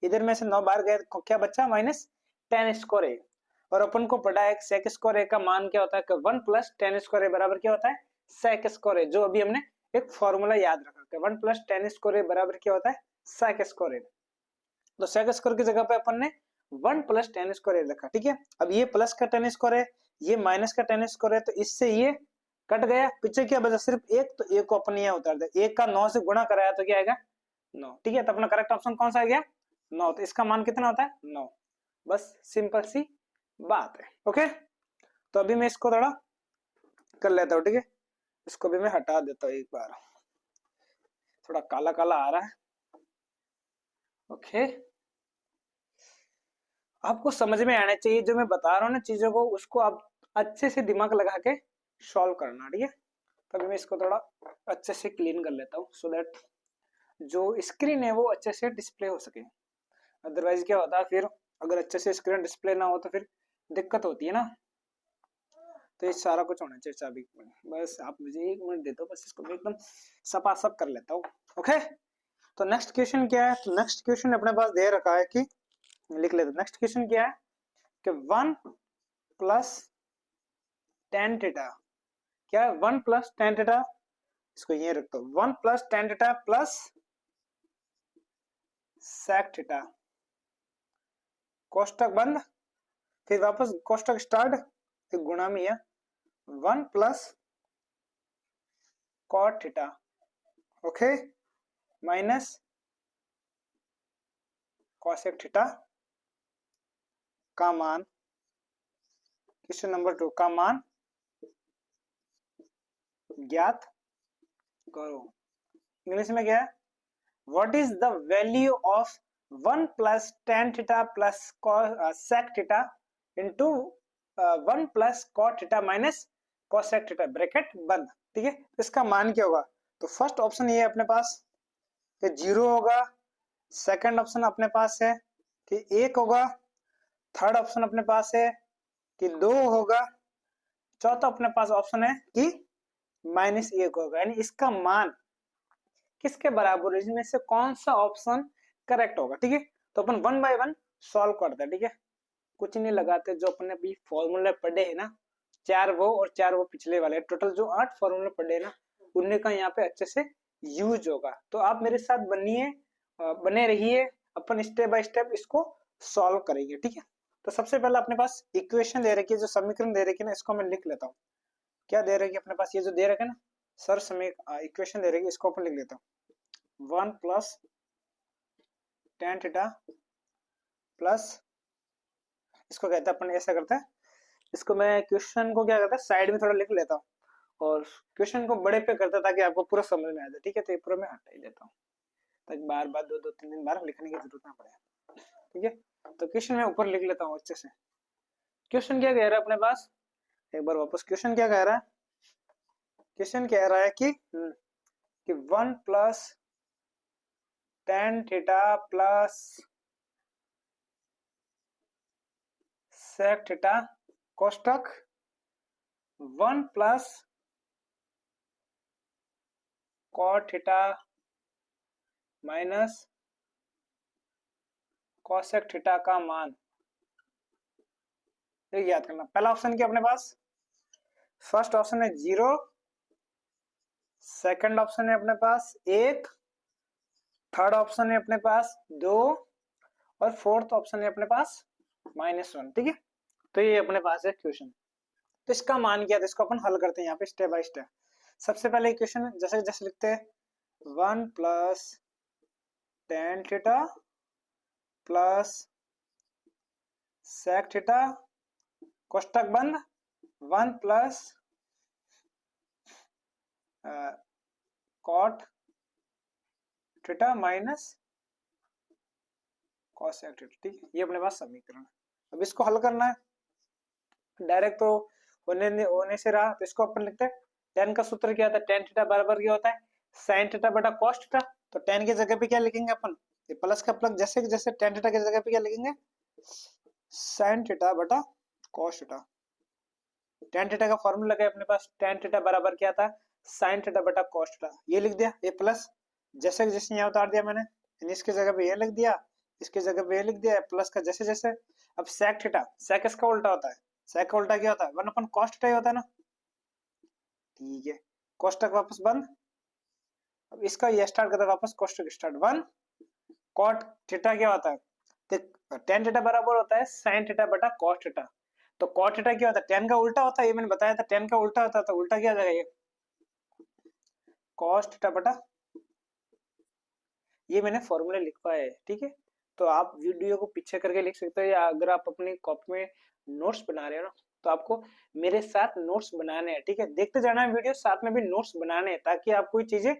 इधर में से 9 बार गए तो क्या बचा माइनस tan स्क्वायर है, और अपन को पता है सेक स्क्वायर का मान क्या होता है कि 1 प्लस tan स्क्वायर बराबर क्या होता है सेक स्क्वायर, जो अभी हमने एक फॉर्मूला याद रखा कि 1 प्लस tan स्क्वायर बराबर क्या होता है सेक स्क्वायर, तो सेक स्क्वायर की जगह पे अपन ने 1 प्लस tan स्क्वायर रखा, ठीक है। अब ये प्लस का tan स्क्वायर है, ये माइनस का tan स्क्वायर है, तो इससे ये कट गया, पीछे क्या बचा सिर्फ एक, तो एक को अपन यहाँ उतार दे, एक का 9 से गुणा कराया तो क्या आएगा 9, ठीक है। तो अपना करेक्ट ऑप्शन कौन सा आ गया 9, तो इसका मान कितना होता है 9, बस सिंपल सी बात है। ओके, तो अभी मैं इसको थोड़ा कर लेता हूँ, ठीक है, इसको भी मैं हटा देता हूँ एक बार, थोड़ा काला काला आ रहा है। ओके, आपको समझ में आना चाहिए जो मैं बता रहा हूँ ना चीजों को, उसको आप अच्छे से दिमाग लगा के सॉल्व करना, ठीक है। तभी मैं इसको थोड़ा अच्छे से क्लीन कर लेता हूँ सो दैट जो स्क्रीन है वो अच्छे से डिस्प्ले हो सके, अदरवाइज क्या होता है फिर अगर अच्छे से स्क्रीन डिस्प्ले ना हो तो फिर दिक्कत होती है ना। तो ये सारा कुछ होना चाहिए चाबी, बस आप मुझे 1 मिनट दे दो, बस इसको मैं एकदम सपासप कर लेता हूँ। ओके, तो नेक्स्ट क्वेश्चन क्या है, तो नेक्स्ट क्वेश्चन अपने पास दे रखा है कि लिख लेते, नेक्स्ट क्वेश्चन क्या है कि 1 प्लस tan थीटा, क्या है 1 प्लस tan थीटा, इसको ये रखता हूँ 1 plus tan theta plus sec theta, कोष्टक बंद, फिर वापस कोष्टक स्टार्ट, फिर गुणा में 1 plus cot theta, okay, minus cosec theta का मान, क्वेश्चन नंबर 2 का मान ज्ञात करो। इंग्लिश में क्या है, what is the value of 1 plus tan theta plus sec theta into 1 plus cot theta minus cosec theta, bracket बंद। ठीक है, इसका मान क्या होगा? तो फर्स्ट ऑप्शन ये है अपने पास कि 0 होगा, सेकंड ऑप्शन अपने पास है कि 1 होगा, थर्ड ऑप्शन अपने पास है कि 2 होगा, चौथा अपने पास ऑप्शन है कि -1 होगा। यानी इसका मान किसके बराबर है, इसमें से कौन सा ऑप्शन करेक्ट होगा। ठीक है, तो अपन 1 बाय 1 सॉल्व करते हैं। ठीक है, कुछ नहीं लगाते, जो अपने अभी फॉर्मूले पढ़े हैं ना, 4 वो और 4 वो पिछले वाले, टोटल जो 8 फॉर्मूले पढ़े हैं ना, उनने का यहाँ पे अच्छे से यूज होगा। तो आप मेरे साथ बने रहिए, अपन स्टेप बाय स्टेप इसको सॉल्व करेंगे। ठीक है, तो सबसे पहले अपने पास इक्वेशन दे रखी है, जो समीकरण दे रखी है ना, इसको मैं लिख लेता हूँ। क्या दे रखी है अपने पास, ये जो दे रखे ना सर इक्वेशन दे रखी है, इसको अपन लिख लेता हूँ। 1 प्लस tan थीटा प्लस, इसको कहते हैं अपन, ऐसा करते हैं इसको, मैं क्वेश्चन को क्या करता है साइड में थोड़ा लिख लेता हूँ और क्वेश्चन को बड़े पे करता ताकि आपको पूरा समझ में आ जाए। ठीक है, तो ये पूरा मैं हटा ही देता हूँ ताकि बार बार 2-3 बार लिखने की जरूरत ना पड़े। ठीक है, तो क्वेश्चन मैं ऊपर लिख लेता हूँ अच्छे से। क्वेश्चन क्या कह रहा है अपने पास, एक बार वापस क्वेश्चन क्या कह रहा है, क्वेश्चन कह रहा है कि 1 plus tan theta plus sec theta कोष्टक 1 plus cot theta minus cosec theta का मान। ये याद करना, पहला ऑप्शन क्या अपने पास, फर्स्ट ऑप्शन है 0, सेकंड ऑप्शन है अपने पास 1, थर्ड ऑप्शन है अपने पास 2 और फोर्थ ऑप्शन है अपने पास -1। ठीक है, तो ये अपने पास है क्वेश्चन। तो इसका मान क्या है, इसको अपन हल करते हैं यहाँ पे स्टेप बाय स्टेप। सबसे पहले इक्वेशन जैसे जैसे लिखते हैं, 1 plus tan theta plus sec theta कोष्टक बंद 1 plus cot theta minus cosec theta. ठीक है, ये अपने पास समीकरण है। अब इसको हल करना है, डायरेक्ट तो होने से रहा, तो इसको अपन लिखते हैं, tan का सूत्र क्या होता है, tan थीटा बराबर क्या होता है sin थीटा बटा cos थीटा। तो tan की जगह पे क्या लिखेंगे अपन, ये प्लस का प्लस, जैसे जैसे tan थीटा की जगह पे क्या लिखेंगे sin थीटा बटा cos थीटा। tan थीटा का फॉर्मूला क्या है अपने पास, tan थीटा बराबर क्या था sin थीटा बटा cos थीटा। ये लिख दिया, ये प्लस जैसे जैसे यहाँ उतार दिया मैंने, इसके जगह पे ये लिख दिया, इसके जगह पे ये लिख दिया, प्लस का जैसे जैसे। अब sec थीटा, sec इसका उल्टा होता है, sec का उल्टा क्या होता है 1 अपन cos थीटा ही होता है ना। ठीक है, कोष्टक वापस बंद, अब इसका ये स्टार्ट करता है वापस, कोष्टक स्टार्ट 1 cot थीटा क्या होता है, तो tan थीटा बराबर होता है sin थीटा बटा cos थीटा। तो cot थीटा क्या होता है, tan का उल्टा होता है, ये मैंने बताया था, tan का उल्टा होता है, तो उल्टा क्या आ जाएगा, ये cos थीटा बटा, ये मैंने फॉर्मूला लिखवाया है। ठीक है, तो आप वीडियो को पीछे करके लिख सकते हो, या अगर आप अपनी कॉपी में नोट्स बना रहे हो ना, तो आपको मेरे साथ नोट्स बनाने हैं। ठीक है, देखते जाना है वीडियो, साथ में भी नोट्स बनाने हैं ताकि आपको ये चीजें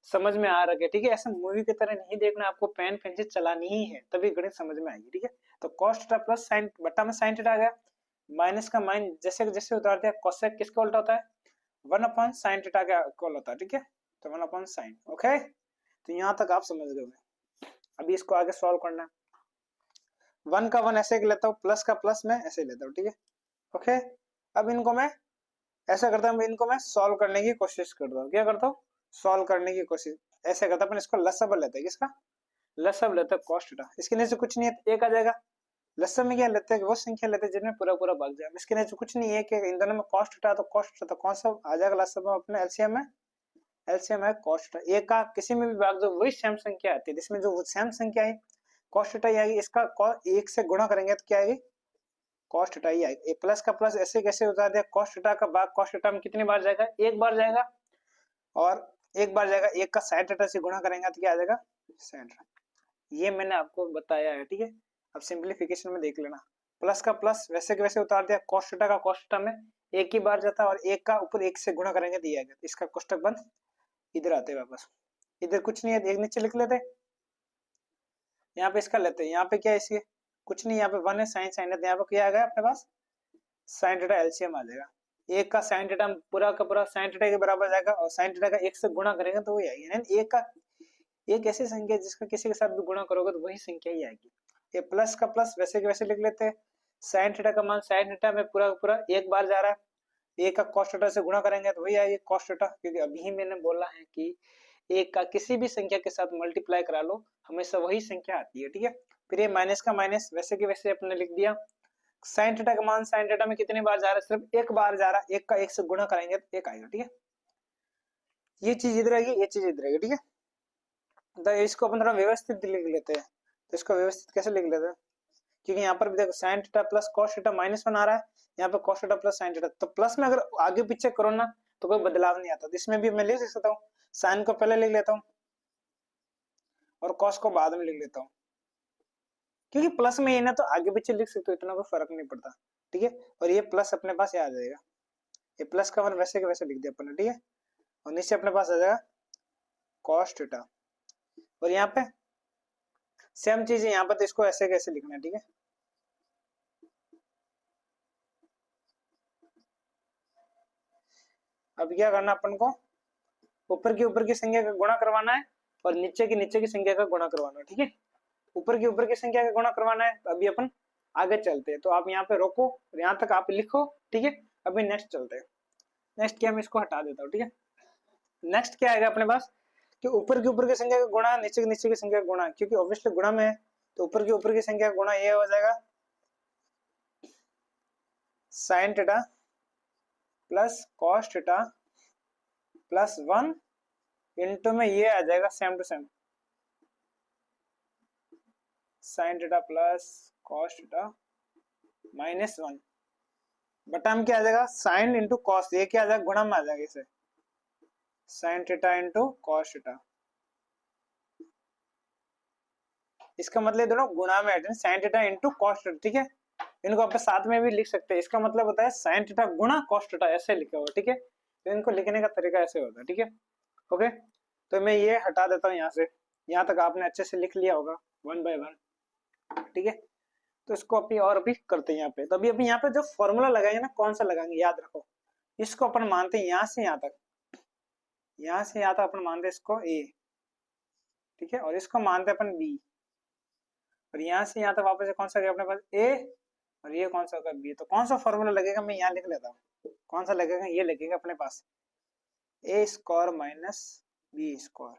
समझ में आ रखे। ठीक है, ऐसे मूवी की तरह नहीं देखना, आपको पेन पेंसिल चलानी ही है, तभी गणित समझ में आएगी। ठीक है, तो cos थीटा प्लस sin बटा में sin थीटा आ गया, माइनस का माइन जैसे जैसे उतार दिया, cosec किसका उल्टा होता है 1 अपॉन sin थीटा का इक्वल होता है। ठीक है, तो 1 अपॉन sin। ओके, तो यहाँ तक आप समझ गए। अभी इसको आगे सॉल्व करना है, 1 का 1 ऐसे लेता हूँ, प्लस का प्लस मैं ऐसे लेता हूँ। ठीक है, ओके, अब इनको मैं ऐसा करता हूँ, इनको मैं सॉल्व करने की कोशिश करता हूँ। क्या करता हूँ, सॉल्व करने की कोशिश ऐसे करता हूँ, इसको लसब लेते हैं, किसका लसब लेते हैं cos थीटा। इसके नीचे कुछ नहीं है, 1 आ जाएगा। लसब में क्या लेते हैं, वो संख्या लेते हैं जिनमें पूरा पूरा भाग जाए। इसके नीचे कुछ नहीं है कि इन दोनों में cos थीटा, तो cos थीटा तो कौन सा आ जाएगा लसब में, अपने एलसीएम में, एलसीएम है cos थीटा। एक का किसी में भी भाग दो वही सेम संख्या आती है, जिसमें जो सेम संख्या है cos थीटा ही आएगी। इसका 1 से गुणा करेंगे तो क्या आएगी cos थीटा ही आएगी। प्लस का प्लस ऐसे कैसे उतार दिया, cos थीटा का भाग cos थीटा में कितनी बार जाएगा, एक बार जाएगा, और एक बार जाएगा, एक का sin थीटा से गुणा करेंगे तो क्या आ जाएगा sin थीटा। ये मैंने आपको बताया है, ठीक है। अब सिंप्लीफिकेशन में देख लेना, प्लस का प्लस वैसे के वैसे उतार दिया, cos थीटा का cos थीटा में एक ही बार जाता है और एक का ऊपर एक से गुणा करेंगे दिया गया, इसका कोष्टक बंद। इधर आते वापस, इधर कुछ नहीं है, एक नीचे लिख लेते, यहाँ पे इसका लेते हैं, यहाँ पे क्या है इसके कुछ नहीं, यहाँ पे 1 है, साइन साइन है, यहाँ पे क्या आ गया अपने पास साइन थीटा एलसीएम आ जाएगा, एक का साइन थीटा पूरा का पूरा साइन थीटा के बराबर जाएगा और साइन थीटा का एक से गुणा करेंगे तो वही आएगी, यानी एक का एक ऐसी संख्या जिसका किसी के साथ भी गुणा करोगे तो वही संख्या ही आएगी। ये प्लस का प्लस वैसे के वैसे लिख लेते हैं, साइन थीटा का मान साइन थीटा में पूरा का पूरा एक बार जा रहा है, एक का cos थीटा से गुणा करेंगे तो वही आएगी cos थीटा, क्योंकि अभी ही मैंने बोला है कि एक का किसी भी संख्या के साथ मल्टीप्लाई करा लो हमेशा वही संख्या आती है, ठीक है। फिर ये माइनस का माइनस वैसे के वैसे अपने लिख दिया, साइन थीटा का मान साइन थीटा में कितनी बार जा रहा है, सिर्फ एक बार जा रहा है, एक का एक से गुणा करेंगे तो एक आएगा, ठीक है। ये चीज इधर आएगी, ये चीज इधर आएगी, ठीक है। तो इसको अपन थोड़ा व्यवस्थित लिख लेते हैं, तो इसको व्यवस्थित कैसे लिख लेते हैं, क्योंकि यहाँ पर भी देखो sign theta plus cos theta minus बना रहा है, यहाँ पे cos theta plus sine theta, तो प्लस में अगर आगे पीछे करो ना तो कोई बदलाव नहीं आता, तो इसमें भी मैं लिख सकता हूँ, साइन को पहले लिख लेता हूँ और cos को बाद में लिख लेता हूँ, क्योंकि प्लस में ये ना तो आगे पीछे लिख सकते हो, इतना कोई फर्क नहीं पड़ता, ठीक है। और ये प्लस अपने पास आ जाएगा, ये प्लस का वन वैसे के वैसे लिख दिया अपन ने, ठीक है। और नीचे अपने पास आ जाएगा cos थीटा, और यहाँ पे सेम चीज है, यहाँ पर तो इसको ऐसे कैसे लिखना है, ठीक है। अब क्या करना अपन को, ऊपर की संख्या का गुणा करवाना है और नीचे की संख्या का गुणा करवाना है, ठीक है। ऊपर की संख्या का गुणा करवाना है, तो अभी अपन आगे चलते हैं, तो आप यहाँ पे रोको और यहाँ तक आप लिखो, ठीक है। अभी नेक्स्ट चलते हैं, नेक्स्ट क्या, मैं इसको हटा देता हूँ, ठीक है। नेक्स्ट क्या आएगा अपने पास कि ऊपर की संख्या का गुणा नीचे की संख्या का गुणा, क्योंकि ऑब्वियसली गुणा में है तो ऊपर की संख्या का गुणा ये हो जाएगा sine theta plus cos theta plus 1 into में ये आ जाएगा same to same sine theta plus cos theta minus 1 बटा में क्या आ जाएगा साइन इंटू कॉस, ये क्या आ जाएगा गुणा में आ जाएगा, इसे sine theta into cos theta, इसका मतलब दोनों गुणा में है, sine theta into cos theta, ठीक है। इनको आप साथ में भी लिख सकते हैं, इसका मतलब होता है साइन थीटा गुणा cos थीटा, ऐसे लिखा हुआ, ठीक है। तो इनको लिखने का तरीका ऐसे होता है, ठीक है। ओके, तो मैं ये हटा देता हूँ यहाँ से, यहाँ तक आपने अच्छे से लिख लिया होगा 1 बाय 1, ठीक है। तो इसको अभी और भी करते हैं यहाँ पे, तो अभी यहाँ पे जो फॉर्मूला लगाएंगे ना, कौन सा लगाएंगे याद रखो, इसको अपन मानते हैं यहाँ से यहाँ तक, यहाँ से यहाँ तक अपन मानते हैं इसको ए, ठीक है, और इसको मानते हैं अपन बी, और यहाँ से यहाँ तक वापस कौन सा गया अपने पास ए, और ये कौन सा होगा बी। तो कौन सा फॉर्मूला लगेगा मैं यहाँ लिख लेता हूँ, कौन सा लगेगा, ये लगेगा अपने पास ए स्क्वायर माइनस बी स्क्वायर,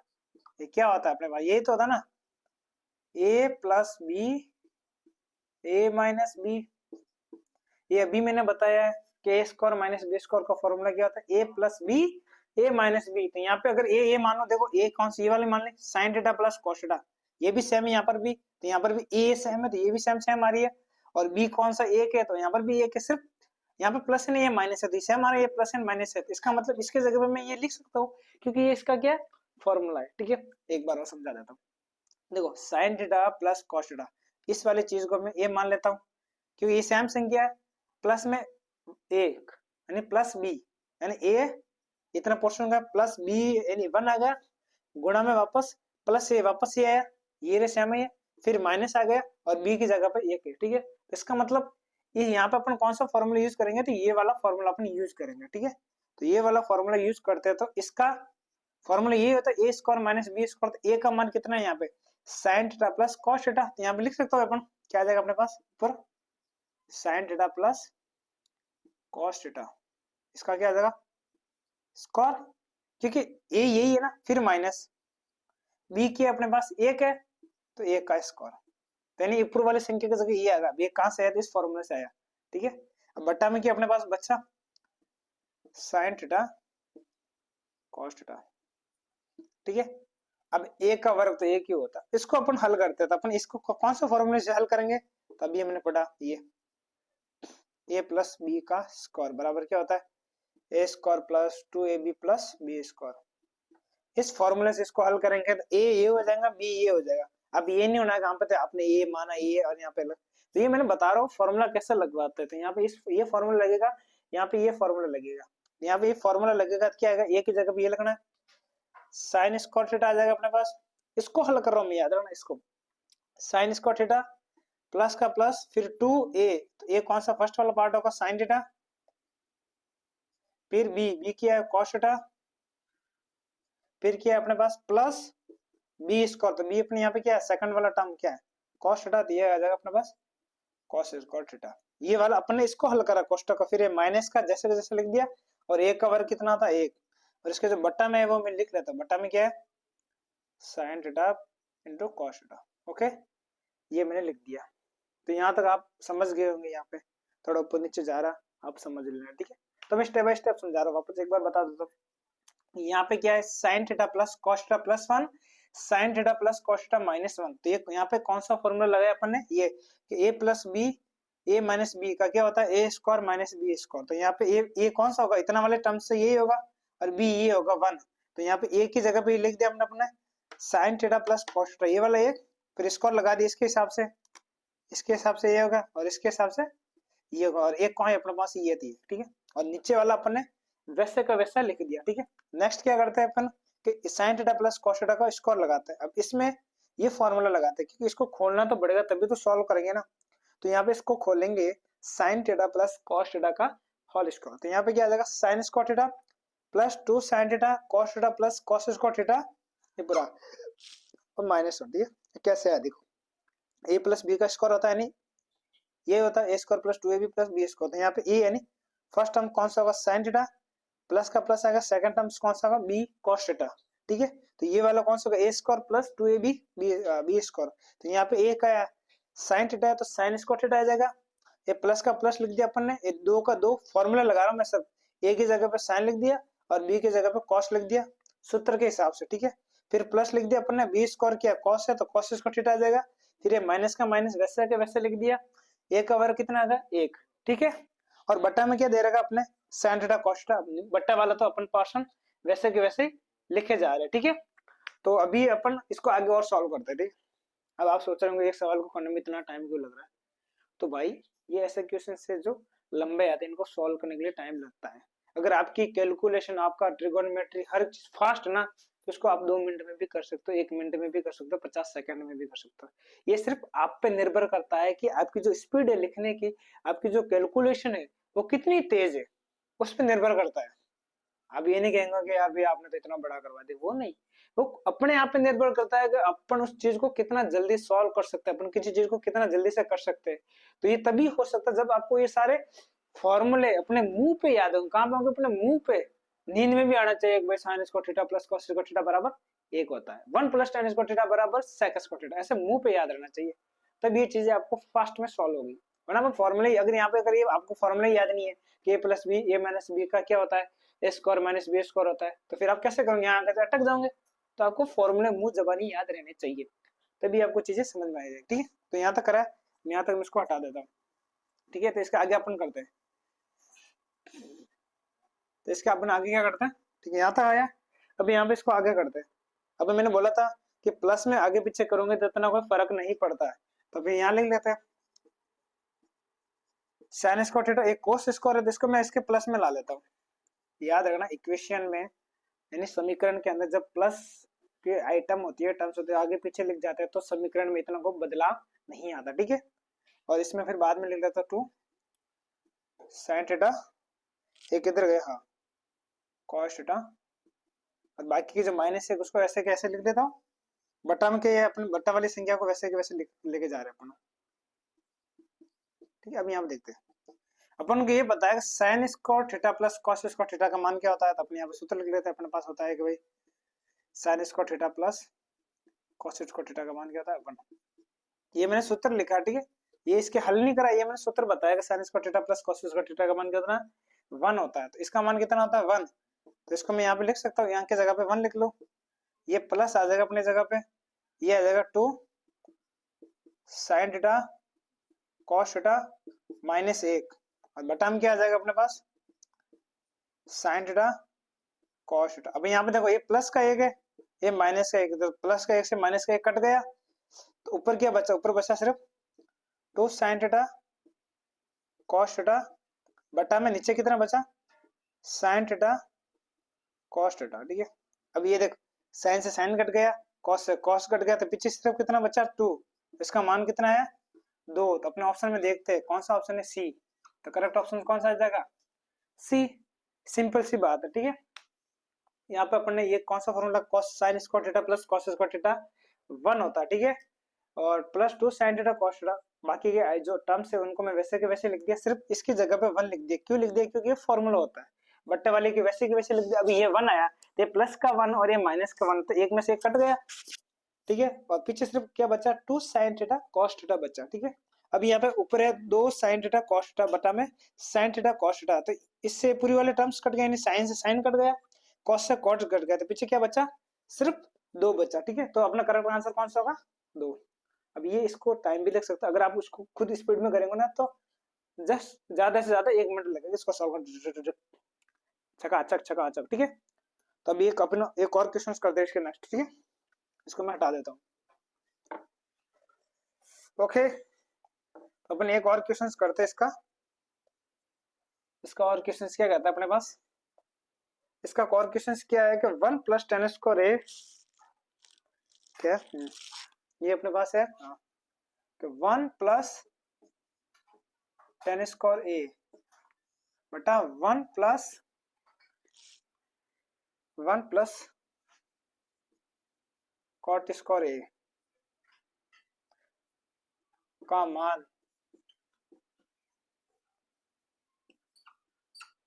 ये क्या होता है अपने पास, यही तो होता ना, ए plus b a minus B, ये अभी मैंने बताया है कि ए स्क्वायर माइनस बी स्क्वायर का फॉर्मूला क्या होता है, ए plus b a minus B. तो यहाँ पे अगर ए मानो, देखो ए कौन सी, ये वाले मान ले sign theta plus cos theta, ये भी सेम है यहाँ पर भी, तो यहाँ पर भी ए सेम है तो ये भी सेम सेम आ रही है, और बी कौन सा एक है तो यहाँ पर भी एक है, सिर्फ यहाँ पे प्लस नहीं है माइनस है, तो इसे हमारा ये प्लस एंड माइनस है, तो इसका मतलब इसके जगह पे मैं ये लिख सकता हूँ, क्योंकि ये इसका क्या फॉर्मूला है, ठीक है। एक बार और समझा देता हूँ, देखो sign theta plus cos theta, इस वाली चीज को मैं ए मान लेता हूँ, क्योंकि ये सेम संख्या है, प्लस में एक यानी प्लस बी, यानी ए इतना पोर्शन का प्लस बी यानी 1 आ गया, गुणा में वापस प्लस ए वापस ये आया, ये रे सेम है, फिर माइनस आ गया और बी की जगह पे एक है, ठीक है। तो इसका मतलब ये यहाँ पे अपन कौन सा फॉर्मूला यूज करेंगे, तो ये वाला फॉर्मूला अपन यूज करेंगे, ठीक है। तो ये वाला फॉर्मूला यूज करते हैं, तो इसका फॉर्मूला ये होता है ए स्क्वायर माइनस बी स्क्वायर, तो ए का मान कितना है यहाँ पे sign theta plus cos theta, तो यहाँ पे लिख सकते हो अपन, क्या आ जाएगा अपने पास ऊपर sign theta plus cos theta, इसका क्या आ जाएगा स्क्वायर, क्योंकि ए यही है ना, फिर माइनस बी की अपने पास एक है तो एक का स्क्वायर, तो यानी ऊपर वाली संख्या की जगह ये आएगा, ये कहां से आया, तो इस फॉर्मूले से आया, ठीक है। अब बट्टा में क्या अपने पास बच्चा साइन थीटा cos थीटा, ठीक है। अब ए का वर्ग तो एक ही होता है, इसको अपन हल करते हैं, तो अपन इसको कौन सा फॉर्मूले से हल करेंगे, तभी हमने पढ़ा ये ए प्लस बी का स्क्वायर बराबर क्या होता है ए square plus 2ab plus B square, इस फॉर्मूले से इसको हल करेंगे तो ए ये हो जाएगा बी ये हो जाएगा, अब ये नहीं होना है यहाँ पे तो आपने ये माना ये और यहाँ पे तो ये मैंने बता रहा हूँ फॉर्मूला कैसे लगवाते हैं। तो यहाँ पे ये फॉर्मूला लगेगा, यहाँ पे ये फॉर्मूला लगेगा, यहाँ पे ये फॉर्मूला लगेगा तो क्या आएगा, ए की जगह पे ये लगना है, साइन स्क्वायर थीटा आ जाएगा अपने पास। इसको हल कर रहा हूँ मैं, याद रखना इसको, साइन स्क्वायर थीटा प्लस का प्लस फिर 2a, तो ए कौन सा फर्स्ट वाला पार्ट होगा साइन थीटा, फिर बी क्या है कॉस थीटा, फिर क्या है अपने पास प्लस बी स्क्वायर, तो बी अपने यहाँ पे क्या है सेकंड वाला टर्म क्या है कॉस थीटा, दिया आ जाएगा अपने पास कॉस स्क्वायर थीटा। ये वाला अपने इसको हल करा कोष्टक का, फिर ये माइनस का जैसे का जैसे लिख दिया, और एक का वर्ग कितना था एक, और इसके जो बट्टा में है वो मैं लिख लेता हूँ, बट्टा में क्या है sine theta into cos theta. Okay, ये मैंने लिख दिया। तो यहाँ तक आप समझ गए होंगे, यहाँ पे थोड़ा ऊपर नीचे जा रहा आप समझ लेना, ठीक है। तो मैं स्टेप बाय स्टेप समझा रहा हूँ, वापस एक बार बता देता हूँ। यहाँ पे क्या है sign theta plus cos theta plus 1, sign theta plus cos theta minus 1। तो ये यहाँ पे कौन सा फॉर्मूला लगाया अपन ने, ये कि a plus b a minus b का क्या होता है ए स्क्वायर माइनस बी स्क्वायर। तो यहाँ पे ए कौन सा होगा, इतना वाले टर्म से यही होगा, और बी ये होगा 1। तो यहाँ पे ए की जगह पे लिख दिया हमने अपने sign theta plus cos theta, ये वाला एक, फिर स्क्वायर लगा दिया इसके हिसाब से, इसके हिसाब से ये होगा और इसके हिसाब से ये होगा, और एक कौन है अपने पास ये थी, ठीक है। और नीचे वाला अपन ने वैसे का वैसा लिख दिया, ठीक है। नेक्स्ट क्या करते हैं अपन कि sign theta plus cos theta का स्क्वायर लगाते हैं। अब इसमें ये फॉर्मूला लगाते हैं क्योंकि इसको खोलना तो पड़ेगा तभी तो सॉल्व करेंगे ना। तो यहाँ पे इसको खोलेंगे sine theta plus cos theta का होल स्क्वायर। तो यहाँ पे क्या आ जाएगा sine square theta plus 2 sine theta cos theta plus cos square theta, ये पूरा और माइनस होती है। कैसे है देखो, ए प्लस बी का स्क्वायर होता है नहीं, ये होता है ए square plus 2ab plus B square. तो यहाँ पे ए यानी फर्स्ट टर्म कौन सा होगा साइन थीटा, प्लस का प्लस आएगा, सेकंड टर्म कौन सा होगा बी कॉस थीटा, ठीक है। तो ये वाला कौन सा होगा ए square plus 2ab B square. तो यहाँ पे ए का साइन थीटा है तो साइन स्क्वायर थीटा आ जाएगा, ये प्लस का प्लस लिख दिया अपन ने, ये दो का दो फॉर्मूला लगा रहा हूँ मैं सब, ए की जगह पे साइन लिख दिया और बी की जगह पे कॉस लिख दिया सूत्र के हिसाब से, ठीक है। फिर प्लस लिख दिया अपन ने, बी स्क्वायर किया कॉस है तो कॉस स्क्वायर थीटा आ जाएगा, फिर ये माइनस का माइनस वैसे के वैसे लिख दिया, ए का वर्ग कितना आ गया एक, ठीक है। और बट्टा में क्या दे रखा अपने साइन थीटा कॉस थीटा, बट्टा वाला तो अपन पर्सन वैसे के वैसे लिखे जा रहे हैं, ठीक है। तो अभी अपन इसको आगे और सॉल्व करते हैं, ठीक। अब आप सोच रहे होंगे एक सवाल को करने में इतना टाइम क्यों लग रहा है, तो भाई ये ऐसे क्वेश्चन से जो लंबे आते हैं इनको सॉल्व करने के लिए टाइम लगता है। अगर आपकी कैलकुलेशन आपका ट्रिगोनोमेट्री हर चीज फास्ट ना, तो इसको आप 2 मिनट में भी कर सकते हो, 1 मिनट में भी कर सकते हो, 50 सेकंड में भी कर सकते हो। ये सिर्फ आप पे निर्भर करता है कि आपकी जो स्पीड है लिखने की, आपकी जो कैलकुलेशन है वो कितनी तेज है, उस पर निर्भर करता है। आप ये नहीं कहेंगे कि यार भी आपने तो इतना बड़ा करवा दिया, वो नहीं, वो अपने आप पे निर्भर करता है कि अपन उस चीज को कितना जल्दी सॉल्व कर सकते हैं, अपन किसी चीज को कितना जल्दी से कर सकते हैं। तो ये तभी हो सकता है जब आपको ये सारे फॉर्मूले अपने मुंह पे याद होंगे, कहां पे होंगे अपने मुंह पे, नींद में भी आना चाहिए भाई sign square theta plus cos square theta बराबर एक होता है, 1 प्लस tan स्क्वायर थीटा बराबर sec स्क्वायर थीटा, ऐसे मुंह पे याद रहना चाहिए, तब ये चीजें आपको फास्ट में सॉल्व होगी। वरना फॉर्मूले अगर यहाँ पे अगर ये आपको फॉर्मूला याद नहीं है कि a plus b a minus b का क्या होता है ए स्क्वायर माइनस बी स्क्वायर होता है, तो फिर आप कैसे करोगे, यहाँ आकर अटक जाओगे। तो आपको फॉर्मूले मुंह जबानी याद रहने चाहिए, तभी आपको चीजें समझ में आ जाएगी, ठीक है। तो यहाँ तक करा, यहाँ तक मैं इसको हटा देता हूँ, ठीक है। तो इसका आगे अपन करते हैं, तो इसके अपन आगे क्या करते हैं, ठीक है। यहाँ तक आया, अब यहाँ पे इसको आगे करते हैं। अब मैंने बोला था कि प्लस में आगे पीछे करोगे तो इतना कोई फर्क नहीं पड़ता है, तो फिर यहाँ लिख लेते हैं साइन स्क्वायर थीटा एक कोस स्क्वायर है, इसको मैं इसके प्लस में ला लेता हूँ। याद रखना इक्वेशन में यानी समीकरण के अंदर जब प्लस के आइटम होती है टर्म्स होती है आगे पीछे लिख जाते हैं तो समीकरण में इतना को बदलाव नहीं आता, ठीक है। और इसमें फिर बाद में लिख देता 2 साइन थीटा, एक इधर गया हाँ कॉस थीटा, और बाकी की जो माइनस है उसको ऐसे कैसे लिख देता हूँ, बट्टा में क्या अपन बट्टा वाली संख्या को वैसे के वैसे लेके जा रहे हैं अपन, ठीक है। अब यहाँ देखते हैं, अपन को ये पता है sign square theta plus cos square theta का मान क्या होता है, तो अपने यहाँ पे सूत्र लिख लेते हैं। अपने पास होता है कि भाई sign square theta plus cos square theta का मान क्या होता है, अपन ये मैंने सूत्र लिखा, ठीक है। ये इसके हल नहीं करा, ये मैंने सूत्र बताया कि sign square theta plus cos square theta का मान कितना 1 होता है, तो इसका मान कितना होता है 1। तो इसको मैं यहाँ पे लिख सकता हूँ, यहाँ की जगह पे 1 लिख लो, ये प्लस आ जाएगा अपनी जगह पे, ये आ जाएगा 2 sine theta cos theta minus 1, और बटा में क्या आ जाएगा अपने पास साइन थीटा कॉस थीटा। अब यहाँ पे देखो ये प्लस का एक है ये माइनस का एक, तो प्लस का एक से माइनस का एक कट गया, तो ऊपर क्या बचा, ऊपर बचा सिर्फ 2 sin थीटा cos थीटा बटा में नीचे कितना बचा sin थीटा cos थीटा। ठीक है, अब ये देख sin से sin कट गया, cos से cos कट गया, तो पीछे सिर्फ कितना बचा 2, इसका मान कितना है 2। तो अपने ऑप्शन में देखते हैं कौन सा ऑप्शन है सी, तो करेक्ट ऑप्शन कौन सा आ जाएगा सी। सिंपल सी बात है। ठीक है, यहाँ पे अपन ने ये कौन सा formula cos sin square theta plus cos square theta 1 होता है। ठीक है, और plus 2 sin theta cos theta, बाकी के जो टर्म्स है उनको मैं वैसे के वैसे लिख दिया, सिर्फ इसकी जगह पे 1 लिख दिया। क्यों लिख दिया, क्योंकि ये फॉर्मूला होता है, बट्टे वाले की वैसे के वैसे लिख दिया। अभी ये 1 आया तो ये प्लस का 1 और ये माइनस का 1, तो एक में से एक कट गया। ठीक है, और पीछे सिर्फ क्या बचा 2 sin थीटा cos थीटा बचा। ठीक है, अभी यहाँ पे ऊपर है 2 sin थीटा cos थीटा बटा में sin थीटा cos थीटा, तो इससे पूरी वाले टर्म्स कट गए, यानी sin से sin कट गया, cos से cot कट गया, तो पीछे क्या बचा सिर्फ 2 बचा। ठीक है, तो अपना करेक्ट आंसर कौन सा होगा 2। अब ये इसको टाइम भी लग सकता है, अगर आप उसको खुद स्पीड में करेंगे ना तो जस्ट ज्यादा से ज्यादा 1 मिनट लगेगा इसको सॉल्व करने, चकाचक चकाचक। ठीक है, तो अभी एक अपना एक और क्वेश्चन करते हैं इसके नेक्स्ट। ठीक है, इसको मैं हटा देता हूँ। ओके, तो अपन एक और क्वेश्चन करते हैं इसका और क्वेश्चन क्या कहता है अपने पास, इसका और क्वेश्चन क्या है कि 1 प्लस टेन स्क्वायर ए, क्या ये अपने पास है कि 1 प्लस टेन स्क्वायर ए बटा 1 प्लस कॉट स्क्वायर ए का मान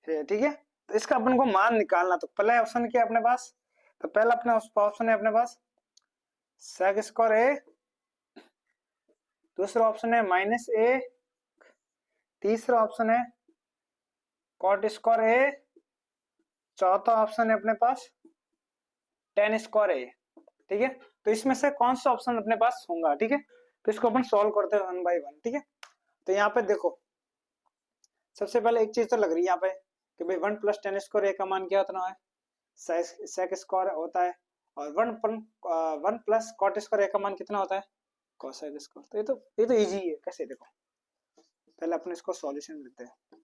है। ठीक है, तो इसका अपन को मान निकालना, तो पहला ऑप्शन क्या है अपने पास, तो पहला अपने ऑप्शन है अपने पास सेक स्क्वायर ए, दूसरा ऑप्शन है माइनस ए, तीसरा ऑप्शन है कॉट स्क्वायर ए, चौथा ऑप्शन है अपने पास टेन स्क्वायर ए। ठीक है, तो इसमें से कौन सा ऑप्शन अपने पास होगा। ठीक है, तो इसको अपन सॉल्व करते हैं 1 बाय 1। ठीक है, तो यहाँ पे देखो सबसे पहले एक चीज तो लग रही है यहाँ पे कि भाई 1 प्लस टेन स्क्वायर ए का मान क्या होता है सेक स्क्वायर होता है, और 1 प्लस कॉट स्क्वायर ए का मान कितना होता है कोसेक स्क्वायर। तो ये तो इजी है। कैसे, देखो पहले अपन इसको सॉल्यूशन लेते हैं।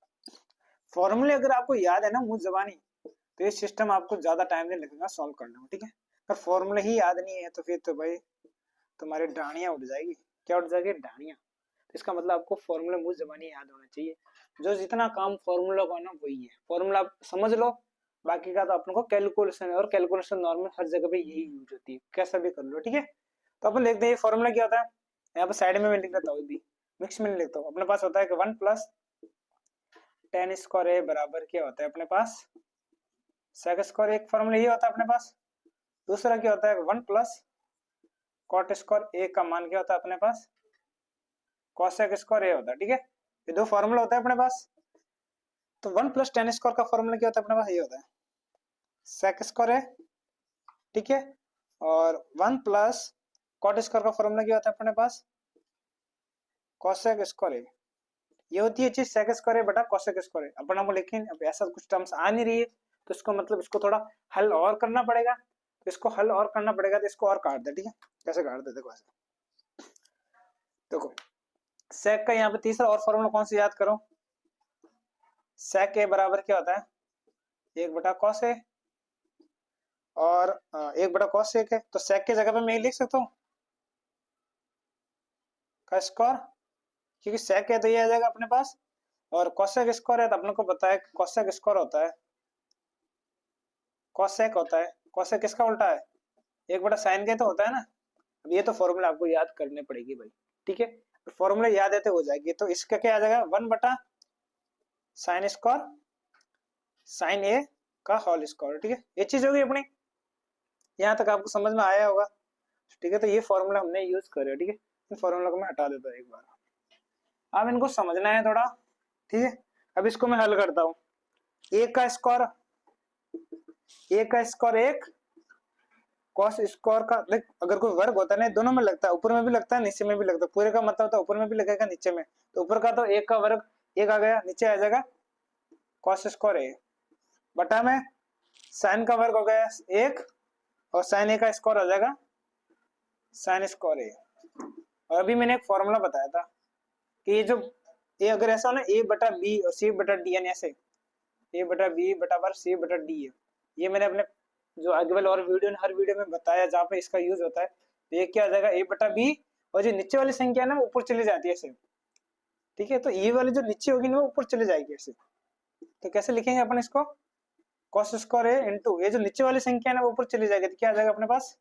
फॉर्मूले अगर आपको याद है ना मुंह जबानी, तो ये सिस्टम आपको ज्यादा टाइम नहीं लगेगा सॉल्व करने में। ठीक है, अगर फॉर्मूले ही याद नहीं है तो फिर तो भाई तुम्हारी डाणियां उठ जाएगी। क्या उठ जाएगी, डाणियां। तो इसका मतलब आपको फॉर्मूला मुंह जबानी याद होना चाहिए। जो जितना काम फॉर्मूला का ना वही है, फॉर्मूला आप समझ लो, बाकी का तो अपन को कैलकुलेशन है, और कैलकुलेशन नॉर्मल हर जगह पे यही यूज होती है, कैसा भी कर लो। ठीक है, तो अपन देखते हैं फॉर्मूला क्या होता है। यहाँ पे साइड में मैं लिख लेता हूँ, भी मिक्स में लिखता हूँ। अपने पास होता है कि 1 प्लस टेन स्क्वायर ए बराबर क्या होता है अपने पास सेक स्क्वायर, एक फॉर्मूला ये होता है अपने पास। दूसरा क्या होता है 1 प्लस कॉट स्क्वायर ए का मान क्या होता है अपने पास कोसेक स्क्वायर ए होता है। ठीक है, ये दो फॉर्मूला होता है अपने पास। तो 1 प्लस टेन स्क्वायर का फॉर्मूला क्या होता है अपने पास, ये होता है सेक स्क्वायर ए। ठीक है, और 1 प्लस कॉट स्क्वायर का फॉर्मूला क्या होता है अपने पास कोसेक स्क्वायर ए। ये होती है चीज सेक स्क्वायर ए बटा कोसेक स्क्वायर ए अपन को, लेकिन अब ऐसा कुछ टर्म्स आ नहीं रही है, तो इसको मतलब इसको थोड़ा हल और करना पड़ेगा। तो इसको हल और करना पड़ेगा, तो इसको और काट दे। ठीक है, कैसे काट दे, देखो ऐसे, देखो सेक का यहाँ पे तीसरा और फॉर्मूला कौन सा याद करो, सेक ए बराबर क्या होता है 1 बटा कॉस ए, और 1 बटा कॉस सेक है, तो सेक की जगह पे मैं लिख सकता हूँ का स्क्वायर, क्योंकि सेक है तो ये आ जाएगा अपने पास, और कोसेक स्क्वायर है तो अपने को पता है कोसेक स्क्वायर होता है कोसेक होता है, कोसेक किसका उल्टा है 1 बटा साइन के तो होता है ना। अब ये तो फॉर्मूला आपको याद करने पड़ेगी भाई। ठीक है, फॉर्मूला याद है तो हो जाएगी। तो इसका क्या आ जाएगा 1 बटा साइन स्क्वायर साइन ए का होल स्क्वायर। ठीक है, ये चीज होगी अपनी, यहाँ तक आपको समझ में आया होगा। ठीक है, तो ये फॉर्मूला हमने यूज करे। ठीक है, इन फॉर्मूला को मैं हटा देता हूँ एक बार, अब इनको समझना है थोड़ा। ठीक है, अब इसको मैं हल करता हूँ। ए का स्क्वायर, ए का स्क्वायर 1 कॉस स्क्वायर का, देख अगर कोई वर्ग होता है ना दोनों में लगता है, ऊपर में भी लगता है नीचे में भी लगता है, पूरे का मतलब होता है ऊपर में भी लगेगा नीचे में। तो ऊपर का तो 1 का वर्ग 1 आ गया, नीचे आ जाएगा कॉस स्क्वायर ए बटा में साइन का वर्ग हो गया 1, और साइन ए का स्क्वायर आ जाएगा साइन स्क्वायर ए। और अभी मैंने एक फॉर्मूला बताया था कि ये अगर ऐसा हो ना a बटा b और c बटा d, यानी ऐसे a बटा b बटा c बटा d है, ये मैंने अपने जो आगे वाले और वीडियो हर वीडियो में बताया जहाँ पे इसका यूज होता है। तो ये क्या आ जाएगा a बटा b, और जो नीचे वाली संख्या है ना वो ऊपर चली जाती है ऐसे, ठीक है। तो ये वाली जो नीचे होगी ना वो ऊपर चली जाएगी ऐसे। तो कैसे लिखेंगे अपन इसको, cos स्क्वायर a इंटू ये जो नीचे वाली संख्या है ना वो ऊपर चली जाएगी, तो क्या आ जाएगा अपने पास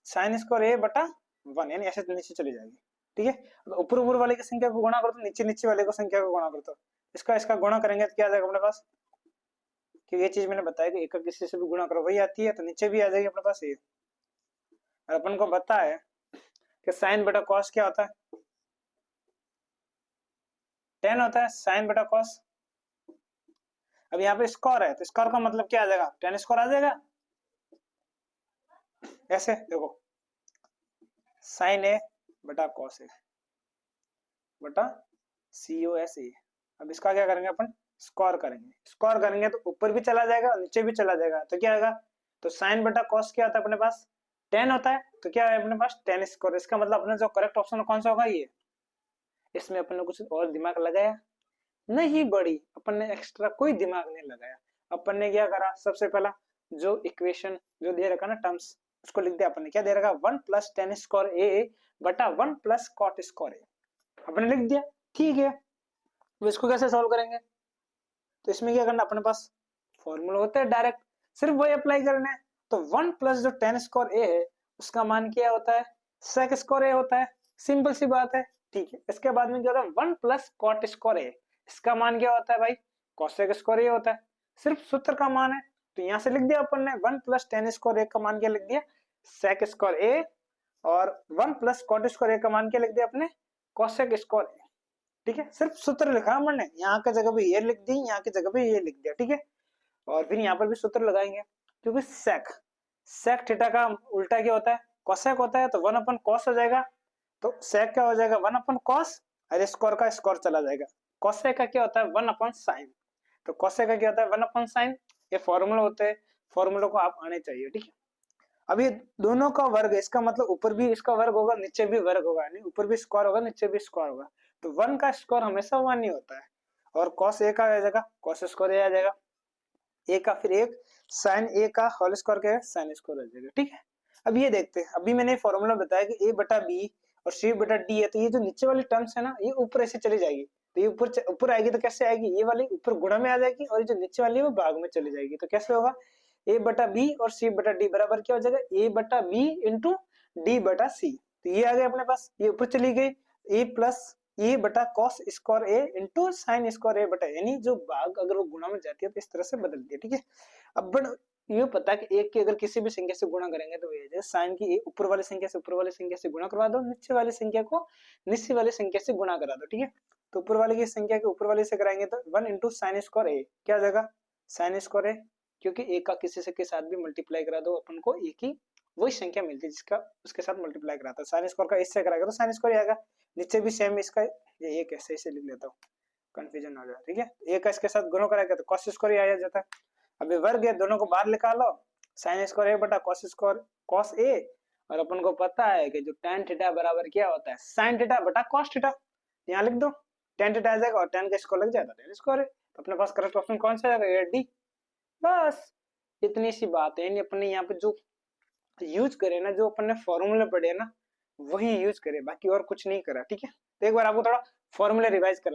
sin स्क्वायर a बटा 1, यानी ऐसे नीचे चली जाएगी, ठीक है। तो ऊपर ऊपर वाले की संख्या को गुणा करो तो नीचे नीचे वाले को संख्या को गुणा करो, तो इसका इसका गुणा करेंगे तो क्या आ जाएगा अपने पास, कि ये चीज मैंने बताया कि एक का किसी से भी गुणा करो वही आती है, तो नीचे भी आ जाएगी अपने पास ये। और अपन को पता है कि साइन बटा कॉस क्या होता है, tan होता है साइन बटा कॉस। अब यहाँ पे स्क्वायर है तो स्क्वायर का मतलब क्या आ जाएगा, tan स्क्वायर आ जाएगा। ऐसे देखो साइन ए बटा कॉस ए बटा COS ए। अब इसका क्या करेंगे अपन, स्क्वायर करेंगे। स्क्वायर करेंगे तो ऊपर भी चला जाएगा और नीचे भी चला जाएगा, तो क्या आएगा, तो साइन बटा कॉस क्या होता है अपने पास, tan होता है, तो क्या है अपने पास tan स्क्वायर। इसका मतलब अपने जो करेक्ट ऑप्शन कौन सा होगा ये। इसमें अपन ने कुछ और दिमाग लगाया नहीं, बड़ी अपन ने एक्स्ट्रा कोई दिमाग नहीं लगाया। अपन ने क्या करा, सबसे पहला जो इक्वेशन जो दे रखा ना टर्म्स, उसको लिख दिया अपन ने। क्या दे रखा, 1 प्लस tan स्क्वायर ए बटा 1 प्लस कॉट स्क्वायर ए, अपन ने लिख दिया, ठीक है। तो इसको कैसे सॉल्व करेंगे, तो इसमें क्या करना, अपने पास फॉर्मूला होता है डायरेक्ट, सिर्फ वही अप्लाई करना है। तो 1 प्लस जो tan स्क्वायर ए है उसका मान क्या होता है, sec स्क्वायर ए होता है, सिंपल सी बात है, ठीक है। इसके बाद में क्या होता है 1 प्लस कॉट स्क्वायर ए, इसका मान क्या होता है भाई, cosec स्क्वायर ए होता है, सिर्फ सूत्र का मान है। तो यहाँ से लिख दिया अपन ने 1 प्लस tan स्क्वायर ए का मान क्या लिख दिया, sec स्क्वायर ए, और 1 प्लस कॉट स्क्वायर ए का मान क्या लिख दिया अपने, cosec स्क्वायर ए, ठीक है। सिर्फ सूत्र लिखा हमने, यहाँ की जगह पे ये लिख दी, यहाँ की जगह पे ये लिख दिया, ठीक है। और फिर यहाँ पर भी सूत्र लगाएंगे, क्योंकि सेक थीटा का उल्टा क्या होता है, कोसेक होता है, तो 1 अपन कॉस हो जाएगा। तो सेक क्या हो जाएगा 1 अपन कॉस, और स्क्वायर का स्क्वायर चला जाएगा। कोसेक का क्या होता है 1 अपन साइन, तो कोसेक का क्या होता है 1 अपन साइन। ये फॉर्मूला होते हैं, फॉर्मूला को आप आने चाहिए, ठीक है। अब ये दोनों का वर्ग है, इसका मतलब ऊपर भी इसका वर्ग होगा नीचे भी वर्ग होगा, यानी ऊपर भी स्क्वायर होगा नीचे भी स्क्वायर होगा। तो 1 का स्क्वायर हमेशा 1 ही होता है, और कॉस ए का आ जाएगा कॉस स्क्वायर ए आ जाएगा, ए का फिर एक साइन ए का होल स्क्वायर क्या है साइन स्क्वायर आ जाएगा, ठीक है। अब ये देखते हैं, अभी मैंने फॉर्मूला बताया कि a बटा बी और c बटा डी है, तो ये जो नीचे वाली टर्म्स है ना ये ऊपर ऐसे चली जाएगी, तो ये ऊपर ऊपर आएगी तो कैसे आएगी, ये वाली ऊपर गुणा में आ जाएगी, और ये जो नीचे वाली है वो भाग में चली जाएगी। तो कैसे होगा, a बटा बी और c बटा डी बराबर क्या हो जाएगा, a बटा बी इंटू डी बटा सी। तो ये आ गया अपने पास, ये ऊपर चली गई, a प्लस ए बटा कॉस स्क्वायर ए इंटू साइन स्क्वायर ए बटा, यानी जो भाग अगर वो गुणा में जाती है तो इस तरह से बदलती है, ठीक है। अब ये पता है कि एक की अगर किसी भी संख्या से गुणा करेंगे तो ये साइन की ऊपर वाली संख्या से ऊपर वाली संख्या से गुणा करवा दो, नीचे वाली संख्या को नीचे वाली संख्या से गुणा करा दो, ठीक है। तो ऊपर वाली की संख्या के ऊपर वाली से कराएंगे तो 1 इंटू साइन स्क्वायर ए क्या आ जाएगा साइन स्क्वायर ए, क्योंकि एक का किसी से के साथ भी मल्टीप्लाई करा दो अपन को एक ही वही संख्या मिलती है जिसका उसके साथ मल्टीप्लाई कराता है। साइन स्क्वायर का इससे कराएगा तो साइन स्क्वायर आएगा, नीचे भी सेम इसका ये एक ऐसे इसे लिख लेता हूँ कंफ्यूजन हो जाए, ठीक है। एक का इसके साथ गुणा कराएगा तो cos स्क्वायर आ जाता है। अब ये वर्ग है, दोनों को बाहर निकालो, साइन स्क्वायर ए बटा cos स्क्वायर cos ए, और अपन को पता है कि जो tan थीटा बराबर क्या होता है sin थीटा बटा cos थीटा, यहाँ लिख दो tan थीटा आ जाएगा और tan का स्क्वायर लग जाएगा tan स्क्वायर है, तो अपने पास करेक्ट ऑप्शन कौन सा आएगा डी। बस इतनी सी बात है, अपने यहाँ पे जो यूज करे ना, जो अपन ने फॉर्मूला पढ़े ना वही यूज करे, बाकी और कुछ नहीं करा, ठीक है। तो एक बार आपको थोड़ा फॉर्मूला रिवाइज कर